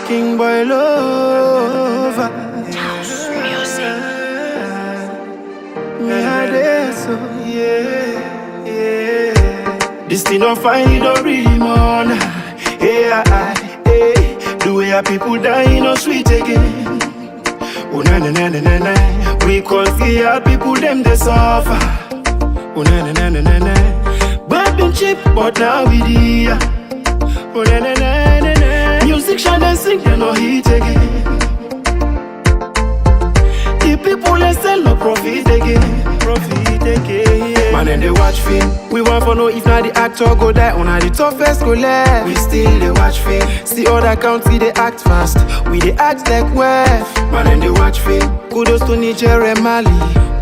King boy love. Music. Me a there, so yeah. This thing don't find it, don't really mourn. Yeah, hey. The way our people die, no sweet again. Oh na na na na na na. We call for our people, them they suffer. Oh na na na na na na. But been cheap, but now we dear. Oh na na na na na. Music shine and sing, they no hit again. The people they sell no profit again. Man and they watch film. We want for know if not the actor go die on the toughest go left. We still they watch film. See other country they act fast. We they act like weft. Man and they watch film. Kudos to Niger and Mali.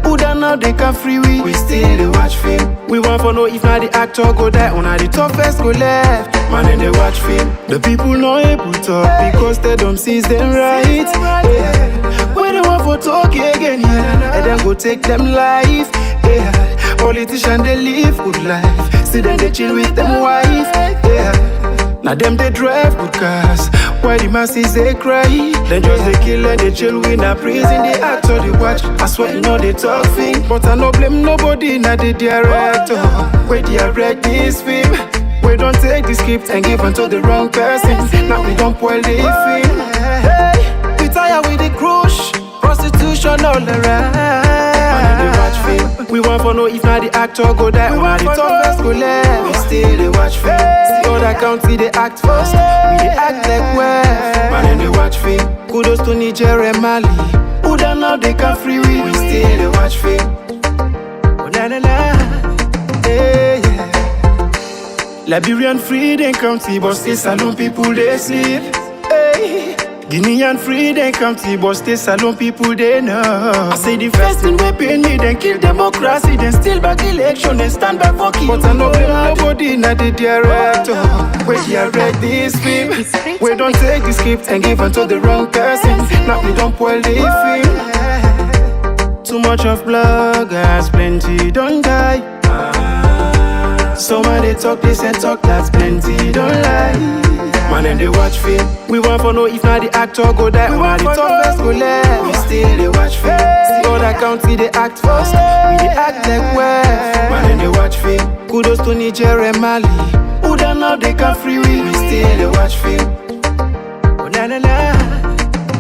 Who done now they can free we still they watch film. We want for know if not the actor go die on the toughest go left. Man and they watch film. The people not able to talk because they don't see them right. Yeah. When they want for talk again, yeah, and then go take them life. Yeah. Politicians they live good life. See them they chill with them wife. Yeah. Now them they drive good cars. Why the masses they cry? Then just they kill and they chill in a prison. They act or they watch. I swear you know they talk thing. But I no blame nobody. Now the director. Where direct this film. We don't take the script and give them to the wrong person. Now we don't spoil the film. Hey, we tired with the crush. Prostitution all around. Man, they watch film. We want for know if not the actor go die. On the toughest go left. We still they watch film. See other country they act fast. We they act like weft. Man, they watch film. Kudos to Niger and Mali. Who done now they can free we still they watch film. Oh na na na. Hey, yeah. Liberian free they county, but still Salon people they sleep. Hey. Guinean free they county, but still Salon people they know. I say the first thing we pay me, then kill democracy, then still back election, then stand back for kill. But I know nobody not the director. We direct this film. We don't take the script and give them to the wrong person. Now we don't spoil the film. Too much of bloggers, plenty don't die. Some they talk this and talk that's plenty don't lie. Man and they watch film. We want for know if not the actor go die. On the toughest go left. We still they watch film. See other country they act fast. We they act like weft. Man and they watch film. Kudos to Niger and Mali. Who done now they can free we still they watch film. Oh na na na.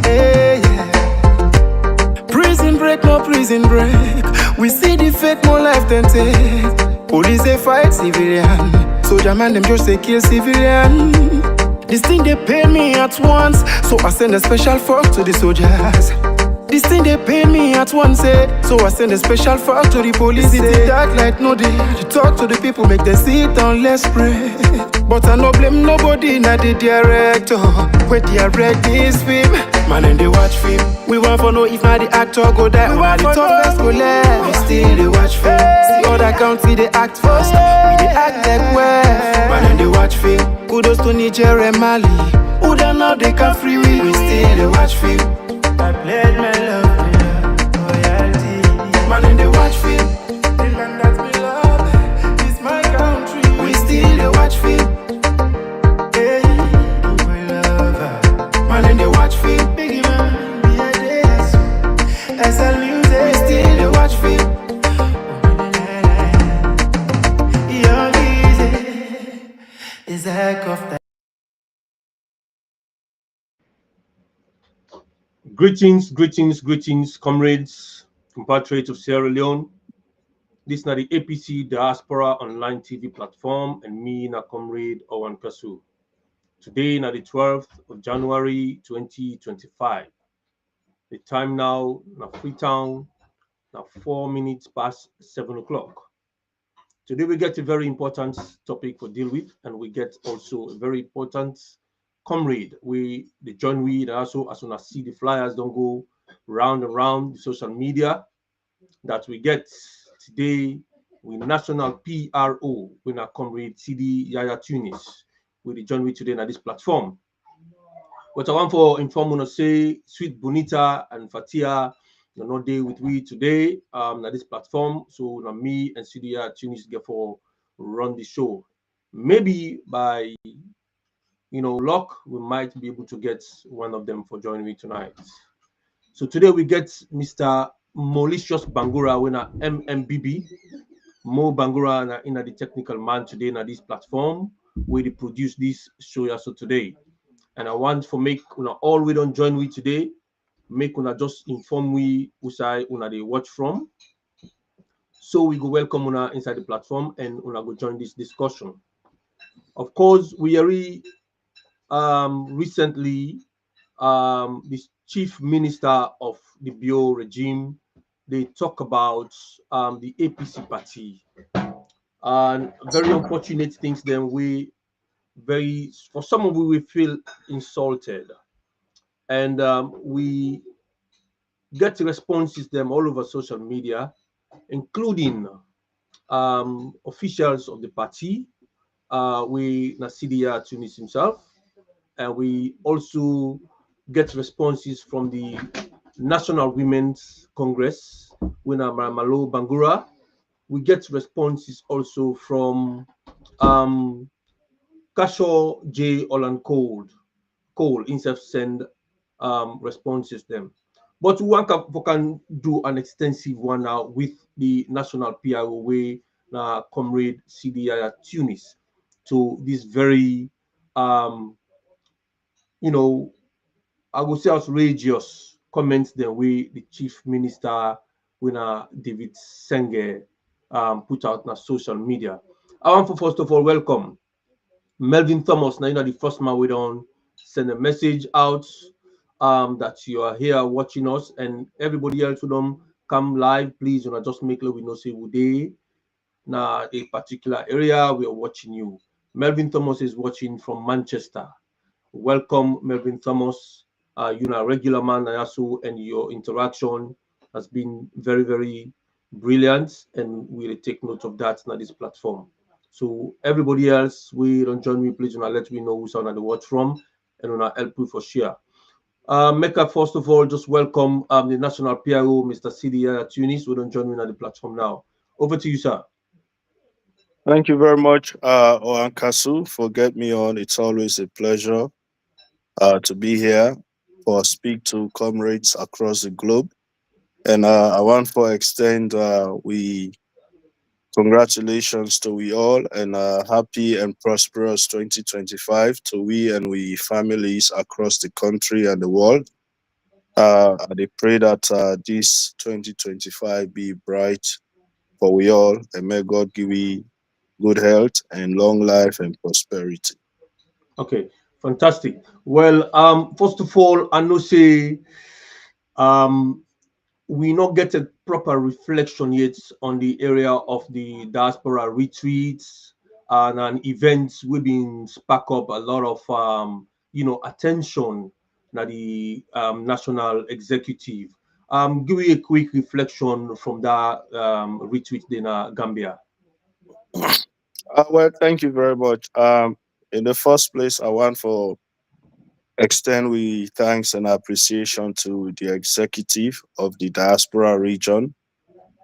Hey, yeah. Prison break, no prison break. We see the fake more life than take. Police they fight civilian. Soldier man them just they kill civilian. This thing they pay me at once, so I send a special fork to the soldiers. This thing they pay me at once, so I send a special fork to the police. It's dark light no day. To talk to the people, make them sit down, let's pray. But I no blame nobody, not the director. We direct this film. Man and they watch film. We want for know if not the actor go die. On the toughest go left. We still they watch film. See other country they act fast. We they act like weft. Man and they watch film. Kudos to Niger and Mali. Who done now they can free we still they watch film. I pledge my love, loyalty. Man and they watch film. The land that we love is my country. We still they watch film. Hey, my lover. Man and they watch film. Biggie man, be a this. SLPP, we still they watch film. Young easy is a heck of that. Greetings, comrades, compatriots of Sierra Leone. This is the APC Diaspora Online TV platform, and me, na comrade OrWanKasu. Today, na the 12th of January 2025. The time now, na Freetown, now 4 minutes past 7 o'clock. Today, we get a very important topic to deal with, and we get also a very important comrade. They join we, and also as soon as see the flyers don't go round and round the social media that we get today with national PRO with our comrade CD Yaya Tunis. We join we today on this platform. What I want for inform you say Sweet Bonita and Fatia you're not there with we today on this platform. So now me and CD Yaya Tunis get for run the show. Maybe by luck, we might be able to get one of them for joining me tonight. So today we get Mr. Malicious Bangura, winner MMBB. Mo Bangura in the technical man today na this platform where they produce this show also today. And I want for make una all we don't join with today, make una just inform we usai una they watch from. So we go welcome una inside the platform and una go join this discussion. Of course, we are recently this chief minister of the Bio regime, they talk about the APC party and very unfortunate things. Then we very for some of we feel insulted, and we get responses them all over social media, including officials of the party. We Nasidia Tunis himself, and we also get responses from the National Women's Congress, Wina Malo Bangura. We get responses also from Kasho J. Olan Cole himself send responses them. But we can do an extensive one now with the National PIO way, Comrade CDI Tunis, to this very you know I would say outrageous comments the way the chief minister winner David Senge put out on social media. I want to first of all welcome Melvin Thomas. Now you know the first man we don't send a message out that you are here watching us, and everybody else who don't come live, please just make sure we know say we day now a particular area we are watching you. Melvin Thomas is watching from Manchester. Welcome, Melvin Thomas. You're a regular man, Ayasu, and your interaction has been very, very brilliant, and we'll take note of that on this platform. So everybody else, we don't join me, please let me know who's on the watch from, and help you for share. Mecca, first of all, just welcome the National PRO, Mr. CDI Tunis, who don't join me on the platform now. Over to you, sir. Thank you very much, OrWanKasu, for getting me on. It's always a pleasure to be here for speak to comrades across the globe. And I want to extend we congratulations to we all and happy and prosperous 2025 to we and we families across the country and the world. I pray that this 2025 be bright for we all, and may God give we good health and long life and prosperity. Okay, fantastic. Well, first of all, I know say um we not get a proper reflection yet on the area of the diaspora retreats and events. We've been spark up a lot of attention na the national executive. Give me a quick reflection from that retreat in Gambia. Well, thank you very much. In the first place, I want to extend we thanks and appreciation to the executive of the diaspora region.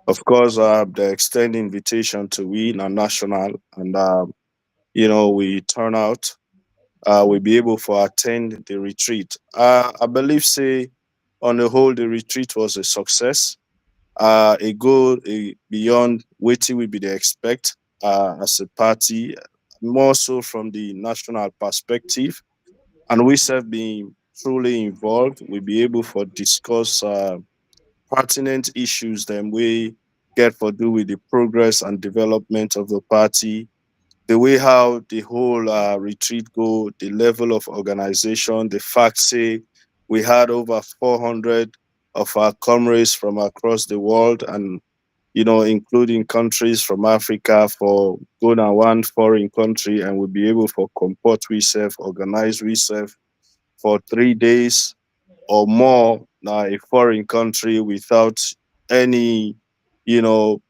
Of course, the extend invitation to we na national, and we turn out. We be able to attend the retreat. I believe, say, on the whole, the retreat was a success. A go beyond waiting we be the expect as a party, more so from the national perspective, and we have been truly involved. We be able to discuss pertinent issues that we get for do with the progress and development of the party, the way how the whole retreat go, the level of organization, the fact say we had over 400 of our comrades from across the world, and including countries from Africa for going to one foreign country, and we'll be able for comport we serve, organize we serve for 3 days or more now a foreign country without any, you know,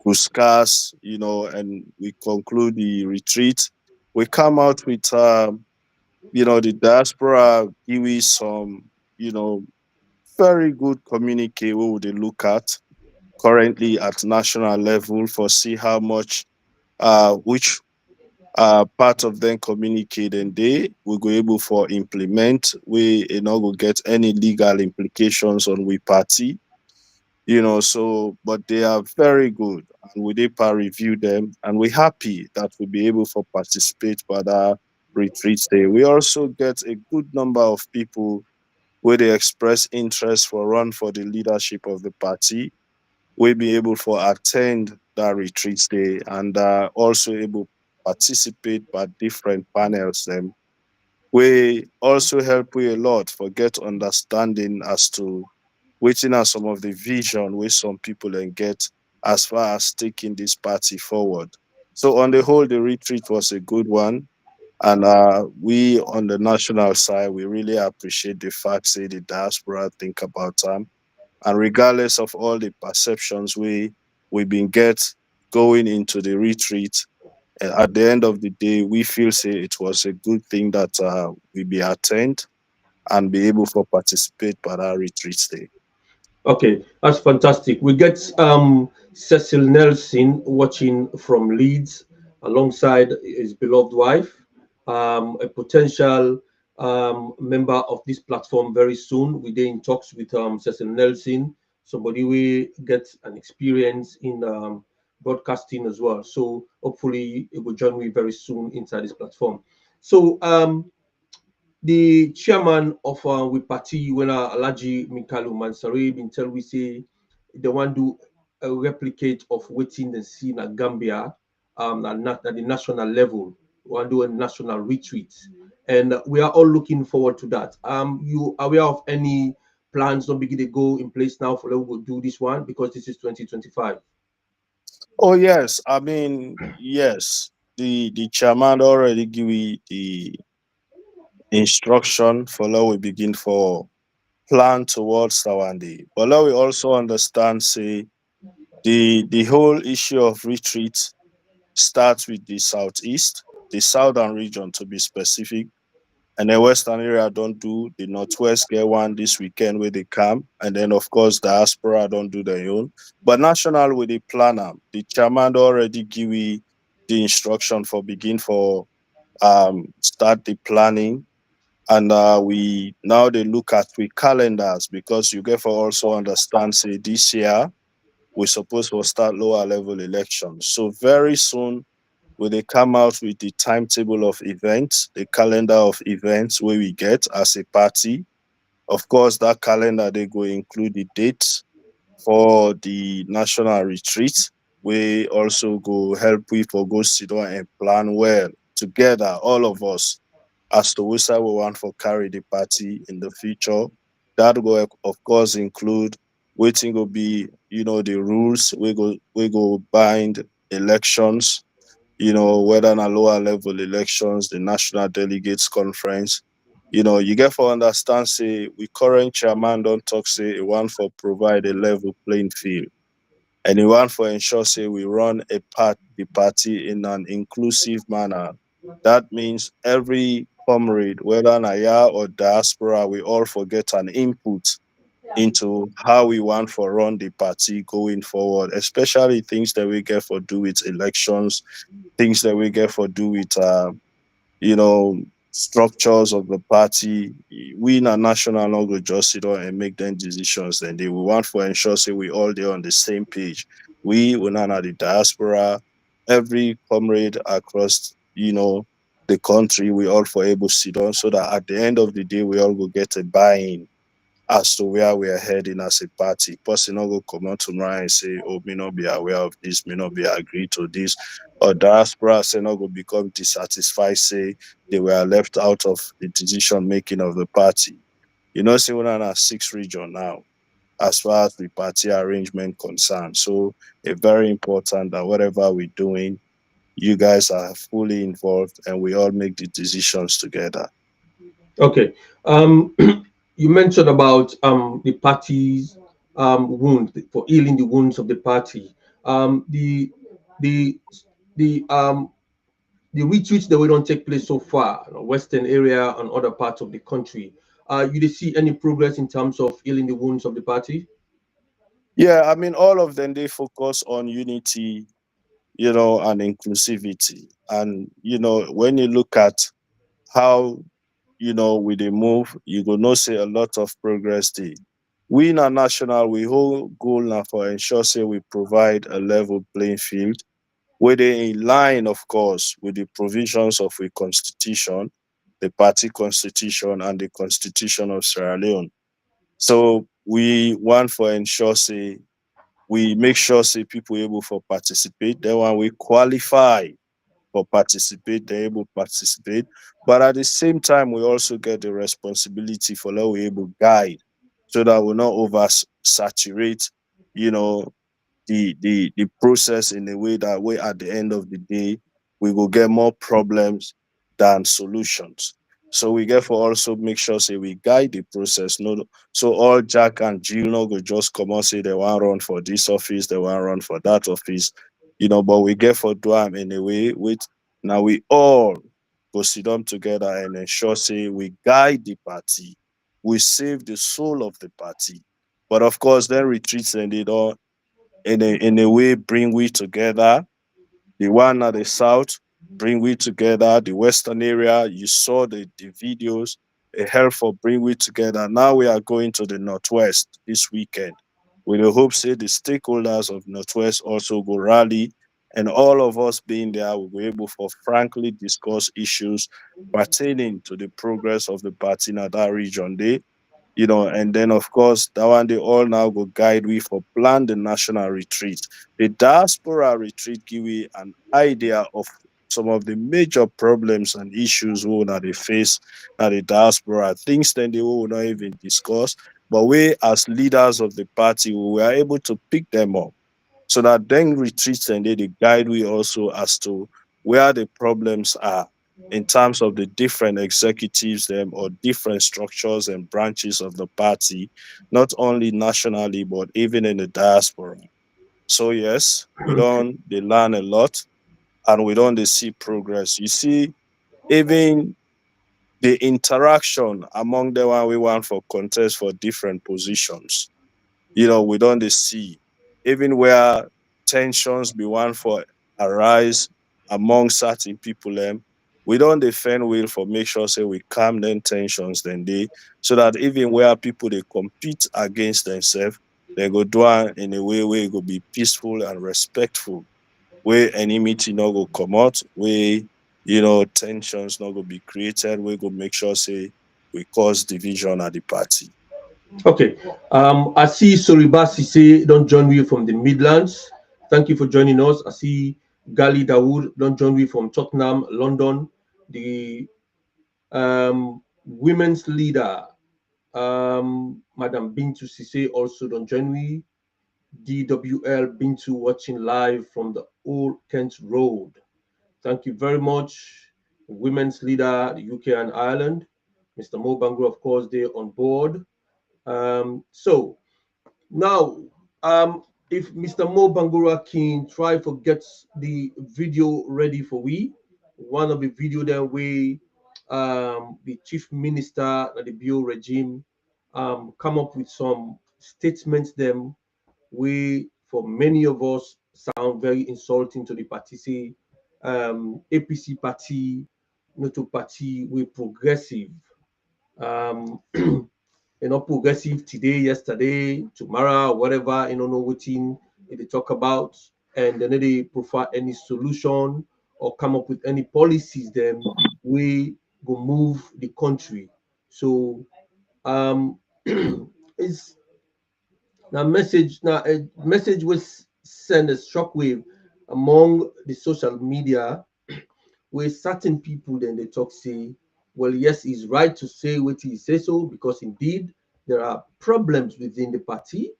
Kuskas, and we conclude the retreat. We come out with, the diaspora give us some, you know, very good communique we would look at currently at national level for see how much which part of them communicate and they will go able for implement. We go get any legal implications on we party, so but they are very good and we did review them and we're happy that we'll be able to participate by that retreat day. We also get a good number of people where they express interest for run for the leadership of the party. We'll be able to attend that retreat day and also able participate by different panels them. We also help we a lot for get understanding as to waiting are some of the vision where some people and get as far as taking this party forward. So on the whole, the retreat was a good one. And we on the national side, we really appreciate the fact say the diaspora think about time. And regardless of all the perceptions we've been get going into the retreat, at the end of the day, we feel say it was a good thing that we be attend and be able to participate by our retreat day. Okay, that's fantastic. We get Cecil Nelson watching from Leeds alongside his beloved wife, a potential member of this platform very soon. We're in talks with Cecil Nelson, somebody we get an experience in broadcasting as well. So hopefully it will join me very soon inside this platform. So the chairman of we party when Alaji Mikalu Mansari been tell we say they want to do a replicate of waiting and see in Gambia at the national level. We want to do a national retreat, and we are all looking forward to that. You aware of any plans? Don't begin to go in place now for them will do this one because this is 2025. Oh yes, I mean yes. The chairman already give me the instruction for now we begin for plan towards Tawandi. But now we also understand say the whole issue of retreat starts with the southeast, the southern region to be specific. And the western area don't do, the northwest get one this weekend where they come. And then of course diaspora don't do their own. But national with the planner, the chairman already give me the instruction for begin for start the planning. And we now they look at we calendars because you get for also understand say this year we supposed to start lower level elections. So very soon will they come out with the timetable of events, the calendar of events where we get as a party. Of course, that calendar they go include the dates for the national retreat. We also go help people go sit down and plan well together, all of us, as to which side we want for carry the party in the future. That will of course include waiting will be, the rules. We go bind elections, whether in a lower level elections, the national delegates conference. You get for understand say we current chairman don't talk say he want for provide a level playing field. And he want for ensure say we run the party in an inclusive manner. That means every comrade, whether Naya or diaspora, we all forget an input into how we want for run the party going forward, especially things that we get for do with elections, things that we get for do with you know structures of the party. We in a national not go just sit down and make them decisions. Then they will want for ensure say we all there on the same page. We not at the diaspora, every comrade across the country, we all for able to sit down so that at the end of the day we all will get a buy-in as to where we are heading as a party. Person not go come out tomorrow and say, oh, may not be aware of this, may not be agree to this. Or diaspora say not go become dissatisfied, say they were left out of the decision making of the party. See we're in a six region now, as far as the party arrangement concerned. So it's very important that whatever we're doing, you guys are fully involved and we all make the decisions together. Okay. You mentioned about the party's wound for healing the wounds of the party. The the the the retreats that we don't take place so far, Western area and other parts of the country. You did see any progress in terms of healing the wounds of the party? Yeah, I mean all of them they focus on unity, and inclusivity. And when you look at how we dey move, you go know say a lot of progress dey. We na national, we whole goal na for ensure say we provide a level playing field wey dey in line, of course, with the provisions of a constitution, the party constitution, and the constitution of Sierra Leone. So we want for ensure say we make sure say people able for participate. Then when we qualify for participate, they're able to participate. But at the same time, we also get the responsibility for let we able guide so that we not over saturate, you know, the process in a way that way at the end of the day we will get more problems than solutions. So we therefore also make sure say we guide the process. No, so all Jack and Jill no go just come and say they want run for this office, they want run for that office, but we get for do them in a way with now we all go sit down together and ensure say we guide the party, we save the soul of the party. But of course, then retreats and they don't in a way bring we together. The one at the south bring we together. The western area, you saw the videos, it helped for bring we together. Now we are going to the northwest this weekend. With the hope say the stakeholders of northwest also go rally, and all of us being there will be able for frankly discuss issues pertaining to the progress of the party in that region. And then of course that one they all now go guide we for plan the national retreat. The diaspora retreat give we an idea of some of the major problems and issues we that they face at the diaspora, things then they will not even discuss. But we as leaders of the party we were able to pick them up so that then retreats and they guide we also as to where the problems are in terms of the different executives them or different structures and branches of the party, not only nationally but even in the diaspora. So yes, we Okay. don't they learn a lot and we don't they see progress. You see, even the interaction among the one we want for contest for different positions, we don't dey see even where tensions be one for arise among certain people we don't defend will for make sure say we calm them tensions then they so that even where people they compete against themselves, they go do am in a way where it go be peaceful and respectful, where enmity no go come out, where tensions not go be created, we go make sure say we cause division at the party. Okay. I see Soribasi say don't join me from the Midlands. Thank you for joining us. I see Gali Dawood don't join me from Tottenham, London. The women's leader, Madam Bintu Sise also don't join me. DWL Bintu watching live from the Old Kent Road. Thank you very much. Women's leader, the UK and Ireland. Mr. Mo Bangro, of course, they're on board. So now, if Mr. Mo Bangura can try for get the video ready for we, one of the video that we, the chief minister of the Bio regime, come up with some statements them we for many of us sound very insulting to the party. Say, APC party, not to party, we progressive. Um, progressive today, yesterday, tomorrow, whatever, know what they talk about, and then they provide any solution or come up with any policies, then we go move the country. So it's now a message was send a shockwave among the social media where certain people then they talk say, well, yes, he's right to say what he says so because indeed there are problems within the party,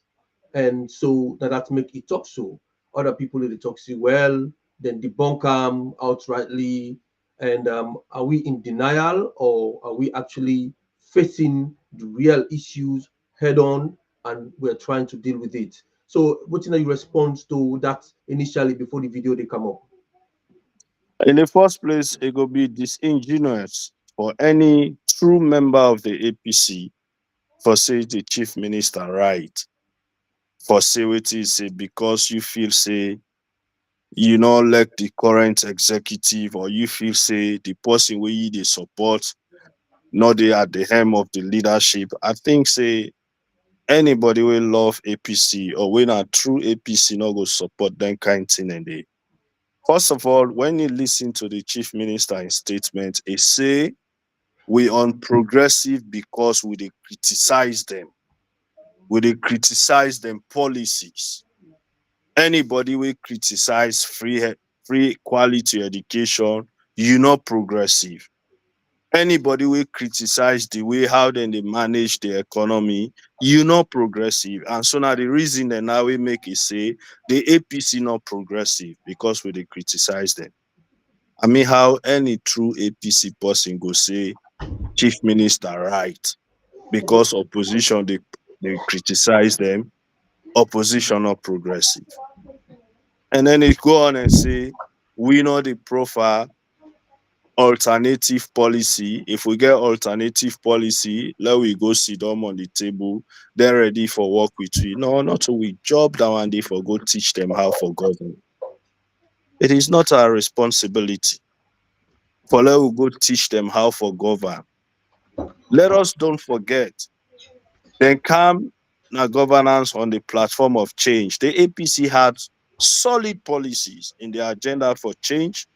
and so that make it talk so. Other people they talk say, well, then debunk them outrightly, and are we in denial or are we actually facing the real issues head on and we're trying to deal with it? So, what's your response to that initially before the video they come up? In the first place, it will be disingenuous for any true member of the APC for say the chief minister right for say what is say because you feel say you know, like the current executive, or you feel say the person where you they support, not they at the helm of the leadership. I think say anybody will love APC or when a true APC not go support them kind thing and they. First of all, when you listen to the chief minister in statement, he say we on progressive because we dey criticize them. We dey criticize them policies. Anybody will criticize free quality education, you not progressive. Anybody will criticize the way how then they manage the economy, you not progressive. And so now the reason that now we make it say the APC not progressive because we they criticize them. I mean how any true APC person go say chief minister right because opposition they criticize them, opposition not progressive. And then it go on and say we know the profile alternative policy. If we get alternative policy, let we go sit down on the table, they're ready for work with we. No, not so we job down and they for go teach them how for govern. It is not our responsibility for let we go teach them how for govern. Let us don't forget, then come now governance on the platform of change. The APC had solid policies in the agenda for change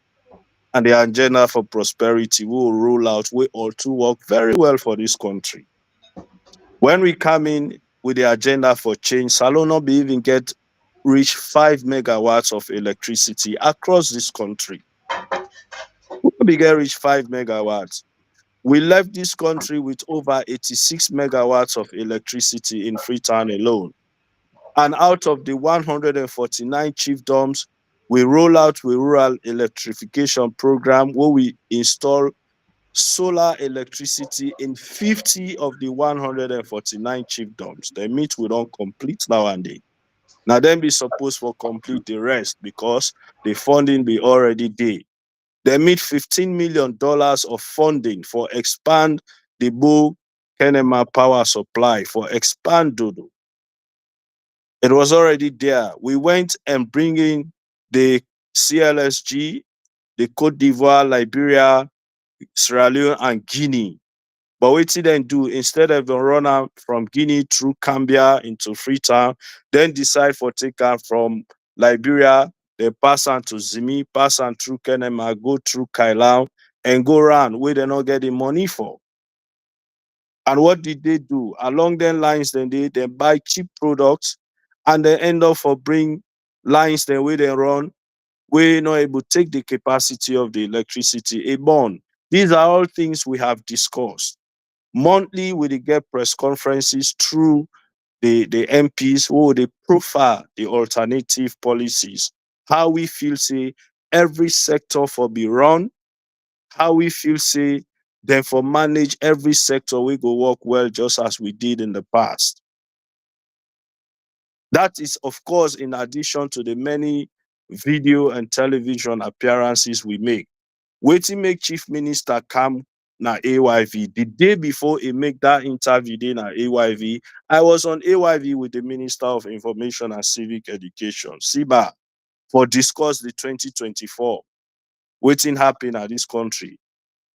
and the agenda for prosperity. We will roll out, we all to work very well for this country. When we come in with the agenda for change, Salona be even get reach 5 megawatts of electricity across this country. We get reach 5 megawatts. We left this country with over 86 megawatts of electricity in Freetown alone. And out of the 149 chiefdoms, we roll out a rural electrification program where we install solar electricity in 50 of the 149 chiefdoms. The meet we don't complete now and then. Now then be supposed for complete the rest because the funding be already there. They meet $15 million of funding for expand the Bo Kenema power supply for expand Dodo. It was already there. We went and bringing the CLSG, the Cote d'Ivoire, Liberia, Sierra Leone, and Guinea. But what did then do instead of the run out from Guinea through Cambia into Freetown, then decide for take out from Liberia, they pass on to Zimi, pass on through Kenema, go through Kailau, and go around where they not getting money for. And what did they do? Along their lines, then they buy cheap products and they end up for bring lines then where they run, we're not able to take the capacity of the electricity a bond. These are all things we have discussed. Monthly, we get press conferences through the MPs who they profile the alternative policies. How we feel say every sector for be run, how we feel say then for manage every sector we go work well just as we did in the past. That is, of course, in addition to the many video and television appearances we make. Waiting make Chief Minister come na AYV. The day before he make that interview day na AYV, I was on AYV with the Minister of Information and Civic Education, SIBA, for discuss the 2024. Waiting happen at this country.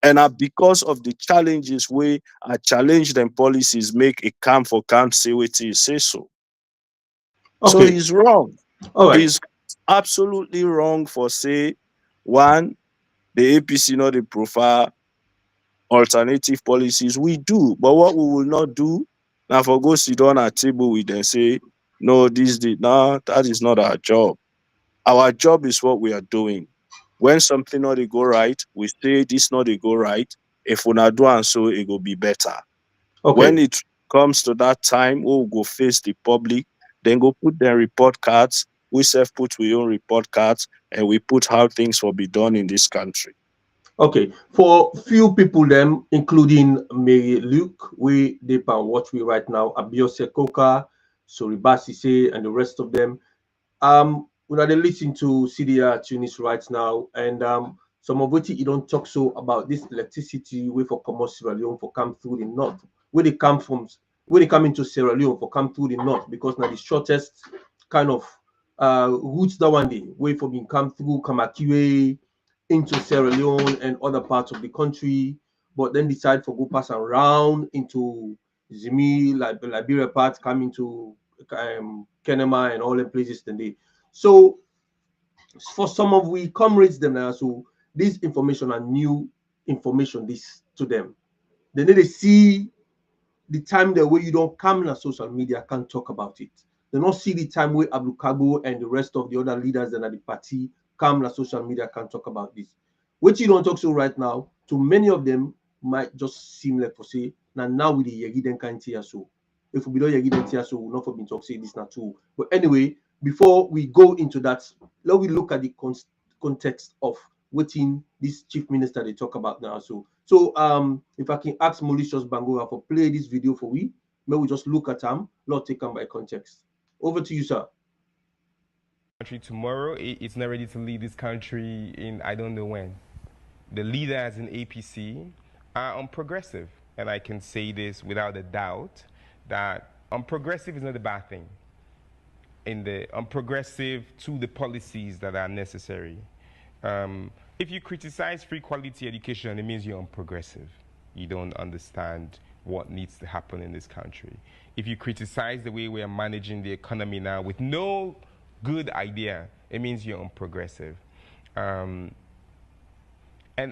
And because of the challenges we are challenge them policies make a camp for camp say what he say so. So Okay. he's wrong. All right. He's absolutely wrong for say one, the APC not the profile alternative policies. We do, but what we will not do now for go sit down at table with them say, no, this did no, that is not our job. Our job is what we are doing. When something not they go right, we say this not they go right. If we not do and so it will be better. When Okay. it comes to that time, we'll go face the public, then go put their report cards. We self put we own report cards and we put how things will be done in this country. Okay. For few people, them including Mary Luke, we they can watch we right now, Abiose Koka, Soribasise, and the rest of them. We are listening to CDR Tunis right now, and some of what you don't talk so about this electricity way for come Sierra Leone for come through the north, where they come from, where they come into Sierra Leone for come through the north, because now the shortest kind of routes that one day, way for being come through Kamakire into Sierra Leone and other parts of the country, but then decide for go pass around into Zimi, like the Liberia part, come into Kenema and all the places today. So for some of we comrades them now, so this information are new information this to them. They need to see the time the way you don't come on social media can't talk about it. They don't see the time where Ablukago and the rest of the other leaders that are the party come on social media can't talk about this. Which you don't talk so right now, to many of them might just seem like for say, now with the Yagiden can't hear so. If we don't Yagiden hear so, we'll not for being talk say this not true. But anyway, before we go into that, let we look at the context of what in this chief minister they talk about now. So if I can ask Malicious Bangura for play this video for we, may we just look at them, not take them by context. Over to you, sir. Country tomorrow, it's not ready to lead this country in I don't know when. The leaders in APC are unprogressive, and I can say this without a doubt that unprogressive is not a bad thing. In the unprogressive to the policies that are necessary. If you criticize free quality education, it means you're unprogressive. You don't understand what needs to happen in this country. If you criticize the way we are managing the economy now with no good idea, it means you're unprogressive. And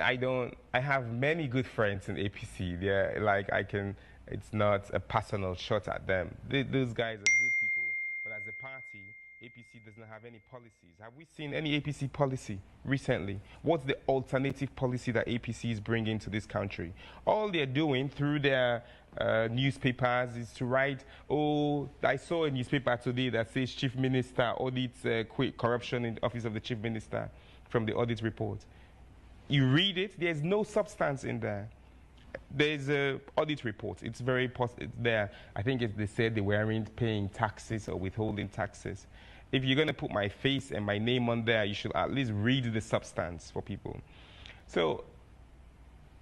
I have many good friends in APC. They're like, it's not a personal shot at them. Those guys are good people. But as a party, APC does not have any policies. Have we seen any APC policy recently? What's the alternative policy that APC is bringing to this country? All they're doing through their newspapers is to write, oh, I saw a newspaper today that says Chief Minister audits corruption in the Office of the Chief Minister from the audit report. You read it, there's no substance in there. There's an audit report. It's very it's there. I think they said they weren't paying taxes or withholding taxes. If you're going to put my face and my name on there, you should at least read the substance for people. So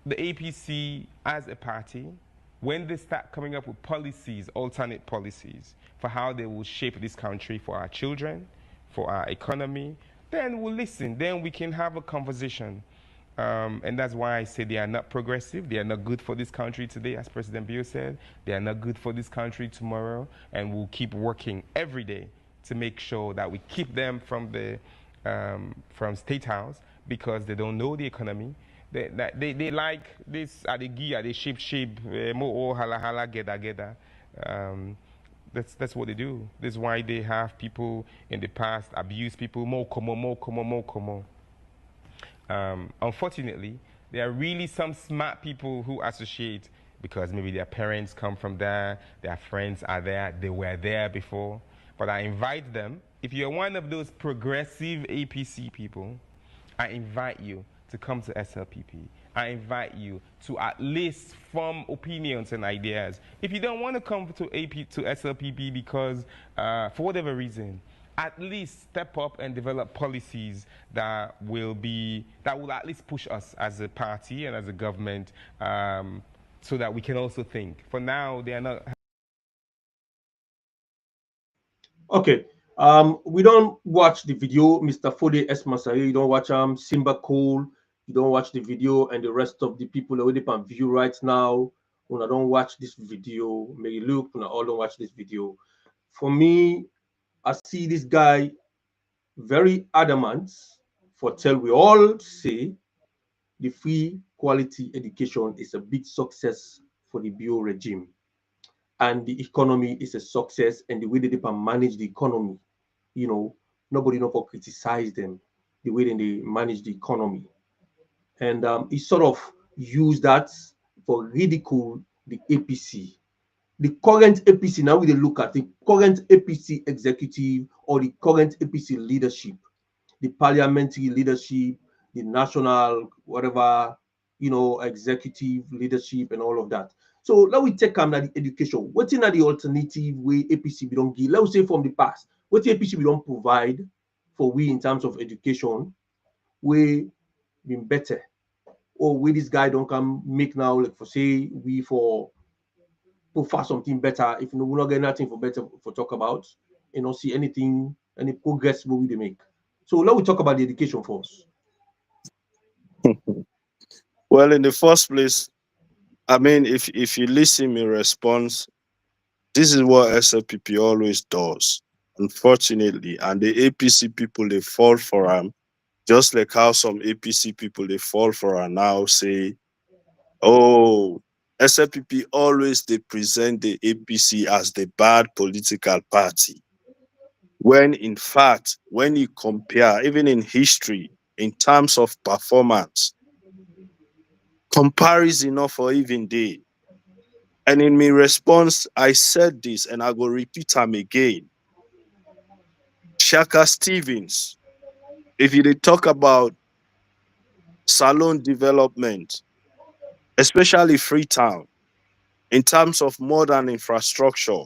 the APC as a party, when they start coming up with policies, alternate policies, for how they will shape this country for our children, for our economy, then we'll listen. Then we can have a conversation. And that's why I say they are not progressive. They are not good for this country today, as President Bio said. They are not good for this country tomorrow. And we'll keep working every day to make sure that we keep them from the State House, because they don't know the economy. They like this adegi, they shape, mo hala hala geda. That's what they do. That's why they have people in the past abuse people, more como. Unfortunately, there are really some smart people who associate because maybe their parents come from there, their friends are there, they were there before. But I invite them, if you're one of those progressive APC people, I invite you to come to SLPP. I invite you to at least form opinions and ideas. If you don't want to come to SLPP because, for whatever reason, at least step up and develop policies that will at least push us as a party and as a government, so that we can also think. For now, they are not. Okay. We don't watch the video, Mr. Fode S. Masari. You don't watch Simba Cole. You don't watch the video, and the rest of the people already on view right now. When I don't watch this video, maybe look when I all don't watch this video. For me, I see this guy very adamant for tell we all say the free quality education is a big success for the Bio regime, and the economy is a success, and the way they manage the economy, nobody know for criticize them the way they manage the economy, and he sort of used that for ridicule the APC. The current APC, now we look at the current APC executive or the current APC leadership, the parliamentary leadership, the national, whatever, executive leadership and all of that. So let we take the education. What's in the alternative way APC we don't give? Let us say from the past, what APC we don't provide for we in terms of education, we been better. Or we this guy don't come make now, like for say we for something better. If we're not getting nothing for better for talk about, see anything any progress we they make. So let we talk about the education first. Well, in the first place, I mean, if you listen in response, this is what SLPP always does, unfortunately. And the APC people, they fall for them, just like how some APC people, they fall for her now, say, oh, SLPP always they present the APC as the bad political party. When in fact, when you compare, even in history, in terms of performance, comparison of for even day. And in my response, I said this and I will repeat them again. Shaka Stevens, if you dey talk about salon development, especially Freetown, in terms of modern infrastructure,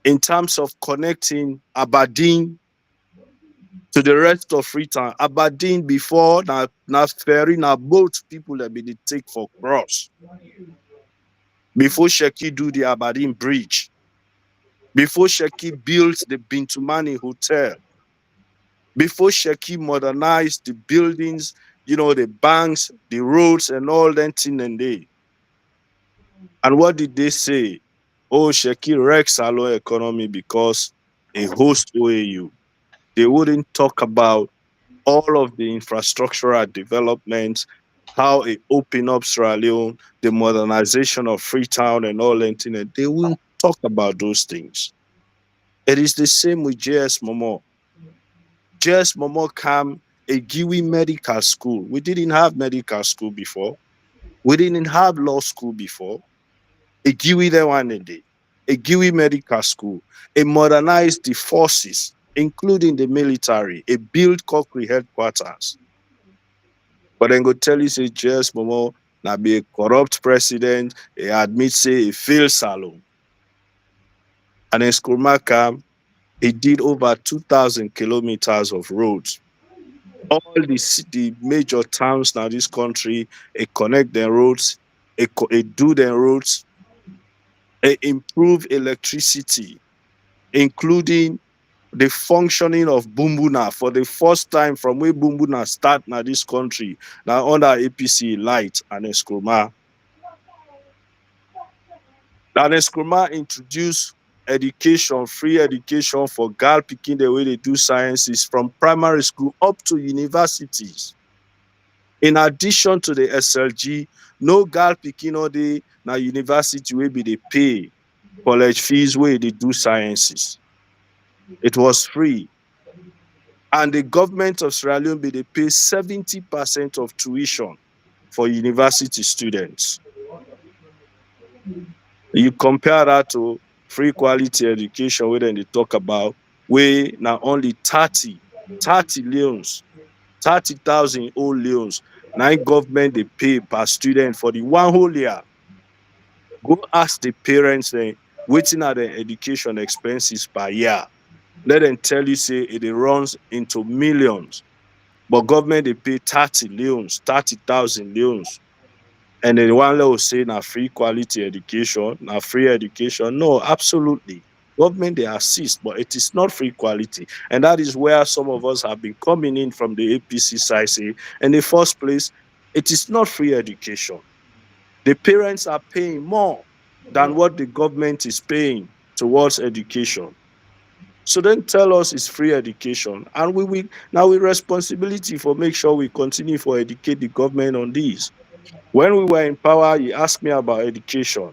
in terms of connecting Aberdeen to the rest of Freetown, Aberdeen before na ferry na boat people that be dey take for cross. Before Sheki do the Aberdeen Bridge, before Sheki built the Bintumani Hotel, before Sheki modernized the buildings, the banks, the roads, and all that thing and they. And what did they say? Oh, Sheki wrecks our economy because a host OAU. They wouldn't talk about all of the infrastructural developments, how it opened up Sierra Leone, the modernization of Freetown and all that thing. And they wouldn't talk about those things. It is the same with JS Momo. JS Momo came a Giwi medical school. We didn't have medical school before. We didn't have law school before. A Giwi there one day. A Giwi medical school. A modernized the forces, including the military. A built Kokri headquarters. But then go tell you say JS Momo now be a corrupt president. He admit say he failed Salon. And then Skurma came, he did over 2,000 kilometers of roads. All the major towns now this country, it connect their roads, it do their roads, it improve electricity, including the functioning of Bumbuna for the first time from where Bumbuna start now this country, now under APC Light and Eskroma. And Eskroma introduced education, free education for girl picking the way they do sciences from primary school up to universities. In addition to the SLG, no girl picking all day na university will be they pay college fees where they do sciences. It was free. And the government of Sierra Leone be they pay 70% of tuition for university students. You compare that to free quality education where then they talk about where now only 30 leons, 30,000 old leons. Now government they pay per student for the one whole year. Go ask the parents then waiting at the education expenses per year. Let them tell you say it runs into millions. But government they pay 30 leons, 30,000 leons. And then one will say now free quality education, now free education. No, absolutely. Government they assist, but it is not free quality. And that is where some of us have been coming in from the APC side say, in the first place, it is not free education. The parents are paying more than what the government is paying towards education. So then tell us it's free education. And we now we responsibility for make sure we continue for educate the government on this. When we were in power, you asked me about education.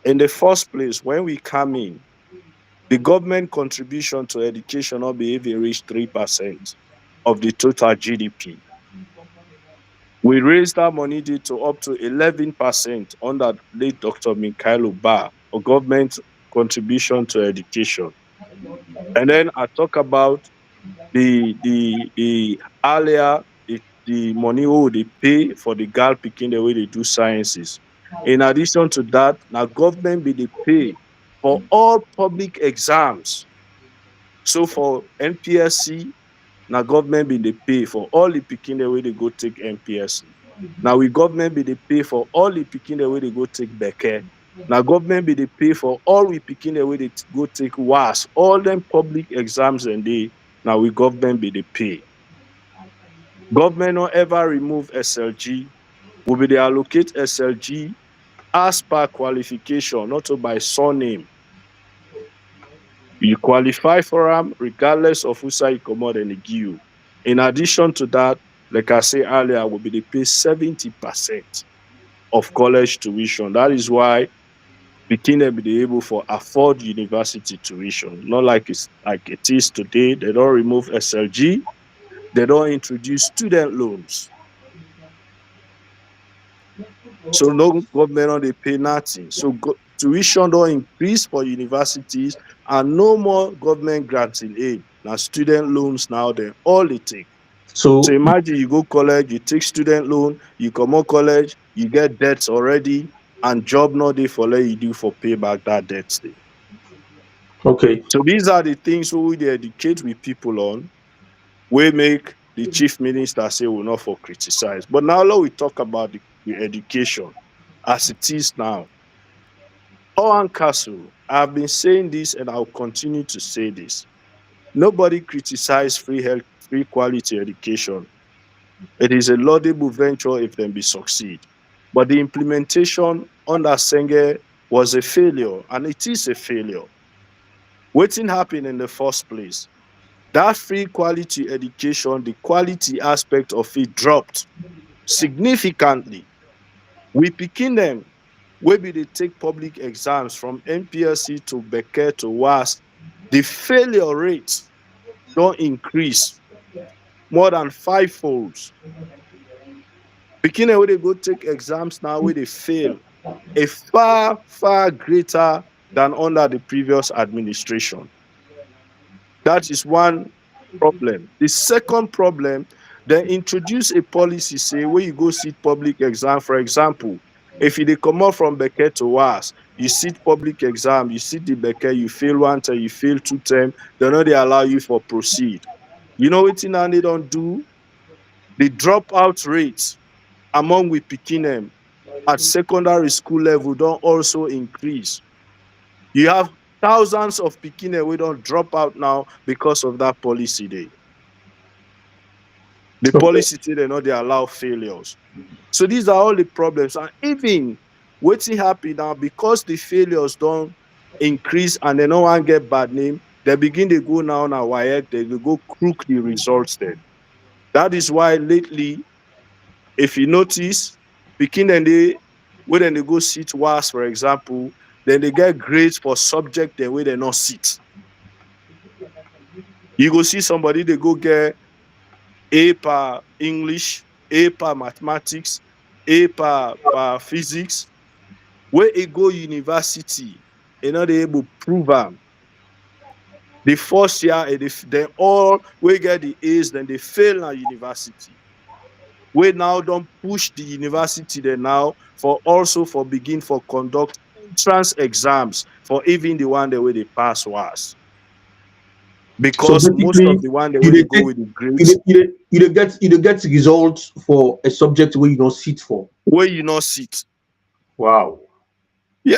In the first place, when we come in, the government contribution to education not be even reach 3% of the total GDP. We raised that money to up to 11% under late Dr. Mikhailo Ba, a government contribution to education. And then I talk about the earlier the money who they pay for the girl picking the way they do sciences. In addition to that, now government be they pay for all public exams. So for NPSC, now government be they pay for all the picking the way they go take NPSC. Now we government be they pay for all the picking the way they go take Beke. Now government be they pay for all we picking the way they go take WAS, all them public exams and they Now we government be the pay. Government not ever remove SLG. We be they allocate SLG as per qualification, not to by surname. You qualify for them regardless of who side you come out and they give you. In addition to that, like I say earlier, will be they pay 70% of college tuition. That is why Pikin them be able for afford university tuition. Not like it's like it is today. They don't remove SLG. They don't introduce student loans. So no government on they pay nothing. So tuition don't increase for universities and no more government granting aid. Now student loans now they all they take. So So imagine you go college, you take student loan, you come out college, you get debts already, and job not there for let you do for pay back that debt. okay. So these are the things we dey educate with people on, we make the chief minister say we not for criticize. But now let we talk about the education as it is now. OrWanKasu, I've been saying this and I'll continue to say this. Nobody criticize free health, free quality education. It is a laudable venture if them be succeed. But the implementation under Senge was a failure, and it is a failure. Waiting happened in the first place. That free quality education, the quality aspect of it dropped significantly. We picking them, maybe they take public exams from NPSC to Becker to WAS, the failure rates don't increase more than fivefolds. Picking them where they go take exams now where they fail, a far, far greater than under the previous administration. That is one problem. The second problem, they introduce a policy, say, where you go sit public exam. For example, if you dey comot from Becker to WAS, you sit public exam, you sit the Becker, you fail one term, you fail two term, they no dey allow you for proceed. You know what now they don't do? The dropout rates among we pikin them at secondary school level don't also increase. You have thousands of pikin we don't drop out now because of that policy day. The Okay. policy say they know they allow failures. So these are all the problems. And even what's happen now, because the failures don't increase and they no one get bad name, they begin to go now on a WIEC, they will go crook the results then. That is why lately, if you notice, begin and they when they go sit WAS, for example, then they get grades for subject the way they not sit. You go see somebody, they go get A per English, A per mathematics, A per physics. Where he go university, you know they able prove am. The first year, they all we get the A's, then they fail at university. We now don't push the university there now for also for begin for conduct entrance exams for even the one the way they pass was. So Because most of basically, the one the you way they dey go take with the grades, you dey get results for a subject where you don't sit for. where you not sit. Wow. Yeah,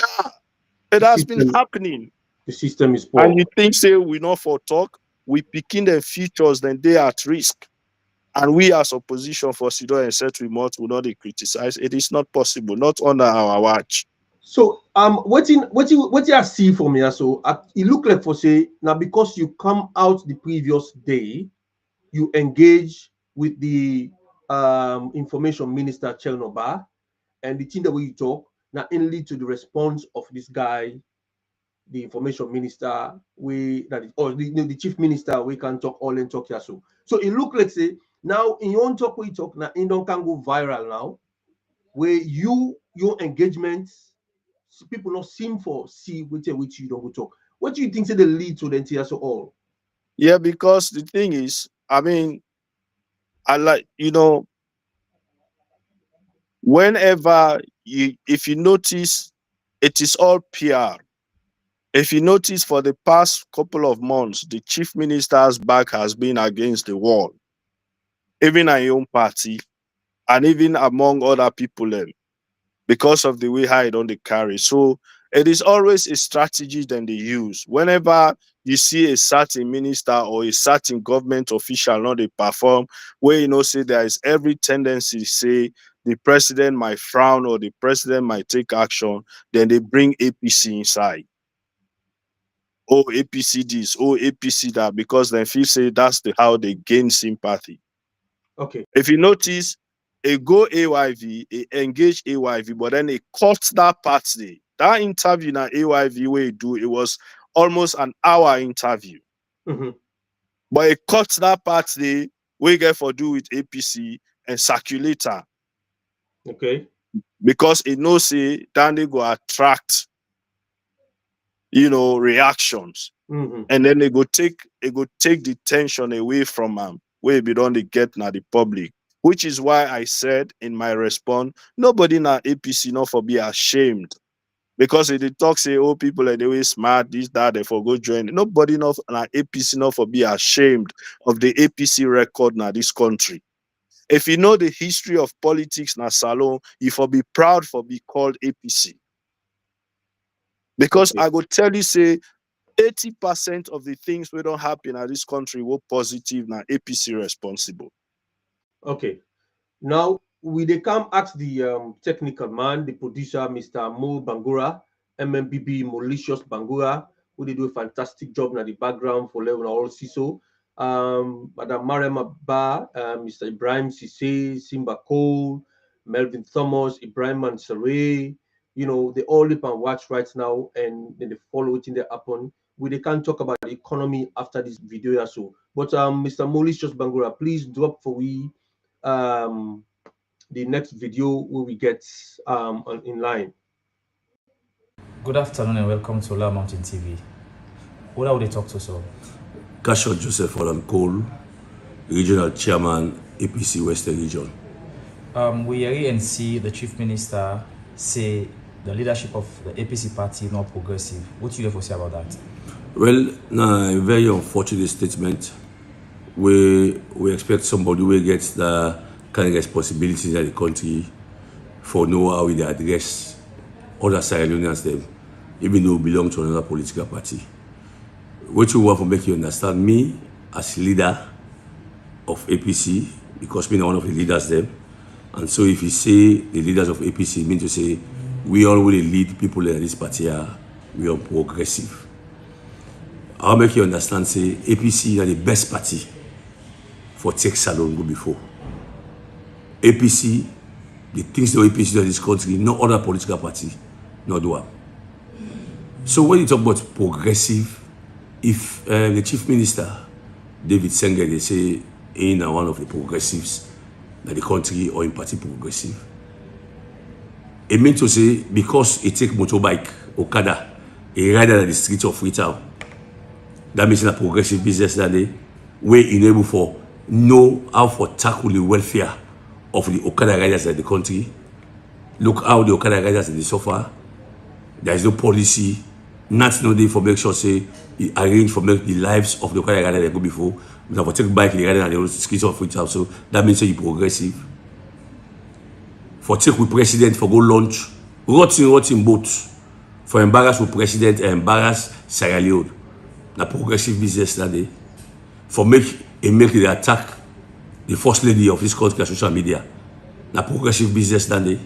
it The has been system happening. the system is And poor. you think say we not for talk, we picking the futures, then they are at risk. And we as opposition for Sido and set remote will not criticize. It is not possible, not under our watch. So what you see from here? So it look like for say now because you come out the previous day, you engage with the information minister Chernobyl, and the thing that we talk now in lead to the response of this guy, the information minister, we that is or the chief minister, we can talk all and talk here. So it look like say now in your own talk we talk now in don't can go viral now, where your engagements people not seem for see which you don't go talk. What do you think say the lead to the entire so all? Yeah, because the thing is, I mean, I like, whenever if you notice, it is all PR. If you notice for the past couple of months, the chief minister's back has been against the wall, even in your own party and even among other people because of the way how it on the carry. So it is always a strategy that they use. Whenever you see a certain minister or a certain government official not they perform, where say there is every tendency to say the president might frown or the president might take action, then they bring APC inside. Oh, APC this, oh, APC that, because they feel say that's how they gain sympathy. Okay. If you notice, a go AYV, a engage AYV, but then a cut that part day. That interview na AYV where do, it was almost an hour interview. Mm-hmm. But it cut that part day, we get for do with APC and circulator. Okay. Because it knows say then they go attract, reactions. Mm-hmm. And then they go take the tension away from them, where we don't get now the public. Which is why I said in my response, nobody na APC not for be ashamed. Because if they talk say, oh, people are way smart, this, that, they for go join. Nobody not na APC not for be ashamed of the APC record na this country. If you know the history of politics na Salon, you for be proud for be called APC. Because Okay. I go tell you, say, 80% of the things we don't happen in this country were positive, now APC responsible. Okay. Now they come ask the technical man, the producer, Mr. Mo Bangura, MMBB Malicious Bangura, who they do a fantastic job in the background for Leone also. Madam Mariam Abba, Mr. Ibrahim Sisse, Simba Cole, Melvin Thomas, Ibrahim Mansaray, they all live and watch right now, and then they follow it in the happen. They can't talk about the economy after this video or so. But Mr. Malicious Bangura, please drop for we the next video where we get in line. Good afternoon and welcome to Lower Mountain TV. What are we talk to, sir? Kasho Joseph Alan Cole, Regional Chairman, APC Western Region. We hear and see the Chief Minister say the leadership of the APC party is not progressive. What do you have to say about that? Well, a very unfortunate statement. We expect somebody who gets the kind of responsibilities in the country for know how we address other Sierra Leoneans them, even though we belong to another political party. What you want to make you understand, me as leader of APC, because me one of the leaders them, and so if you say the leaders of APC, mean to say we all really lead people in this party are we are progressive. I'll make you understand, say APC are the best party for take Salon go before. APC, the things the APC do in this country, no other political party, not do them. So when you talk about progressive, if the Chief Minister, David Senge, they say in one of the progressives in the country or in party progressive, it means to say because he take motorbike, Okada, he ride at the streets of Freetown, that means in a progressive business that day, where enable for know how for tackle the welfare of the Okada riders in the country. Look how the Okada riders in the suffer. There is no policy, nothing no day for make sure say he arrange for make the lives of the Okada riders that go before. Now for take bike the rider and the streets of Freetown, so that means say you progressive. For take with president for go launch rotting boats for embarrass with president and embarrass Sierra Leone. Na progressive business that day. For make the attack the first lady of this country on social media. Na progressive business that day.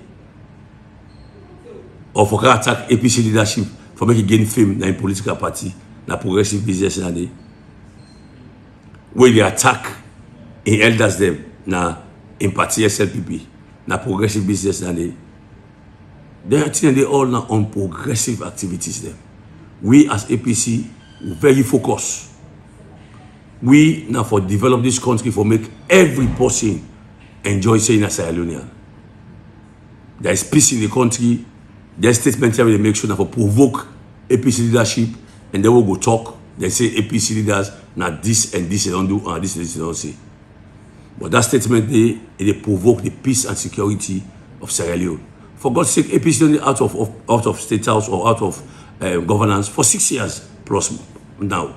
Or for attack APC leadership for make it gain fame in political party. Na progressive business that day. Where they attack in elders them na in party SLPP. Na progressive business that day. They all now on progressive activities them. We as APC very focused. We now for develop this country for make every person enjoy saying a Sierra Leonean. There is peace in the country. Their statement here will make sure that for provoke APC leadership and they will go talk. They say APC leaders now this and this they don't do and this and this they don't say. But that statement they provoke the peace and security of Sierra Leone. For God's sake, APC only out of state house or out of governance for 6 years plus now.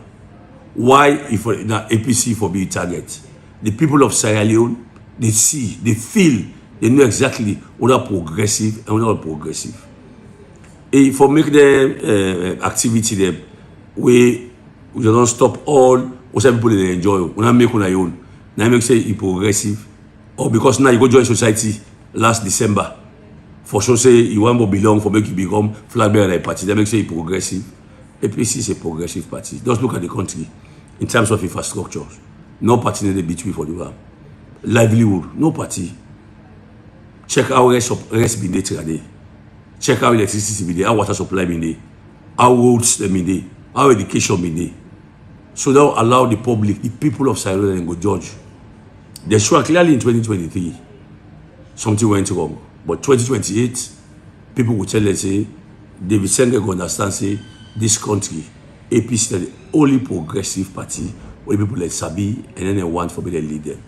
Why if now APC for be target? The people of Sierra Leone, they see, they feel, they know exactly what are progressive and what are progressive. For make them activity them, we We don't stop all what people they enjoy. We not make on our own. Now make say it progressive. Or because now you go join society last December. For sure say you want to belong for make you become flag bearer of party. That makes say it progressive. APC is a progressive party. Just look at the country in terms of infrastructure. No party in the between for the world. Livelihood, no party. Check how rest be there today. Check how electricity be there, how water supply be there, how roads be there, how education be there. So now allow the public, the people of Sierra Leone go judge. They show clearly in 2023 something went wrong. But 2028, people will tell us, say, David Senga go understand, say, this country, APC is the only progressive party where people like Sabi and then they want for me to lead them.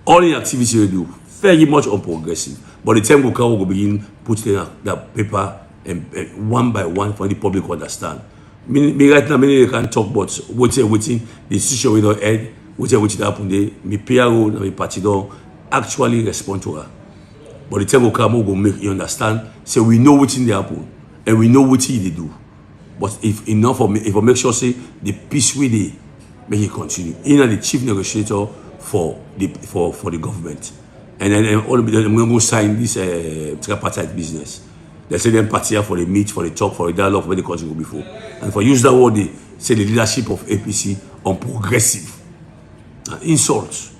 All the activities we do, very much unprogressive. But the time will come, we will begin putting that paper and one by one for the public to understand. Me right now, many can talk about waiting, the situation we don't end, waiting happen there. Me PRO and me party don't actually respond to her. But the time will come, we will make you understand. Say we know what's in the happen and we know what they do. But if enough of me, if I make sure say the peace with it, make it continue. In the chief negotiator for the government, and then I'm going to go sign this tripartite business. They say them party for the meet, for the talk, for the dialogue, where the country go before. And for use that word, they say the leadership of APC on progressive. An insult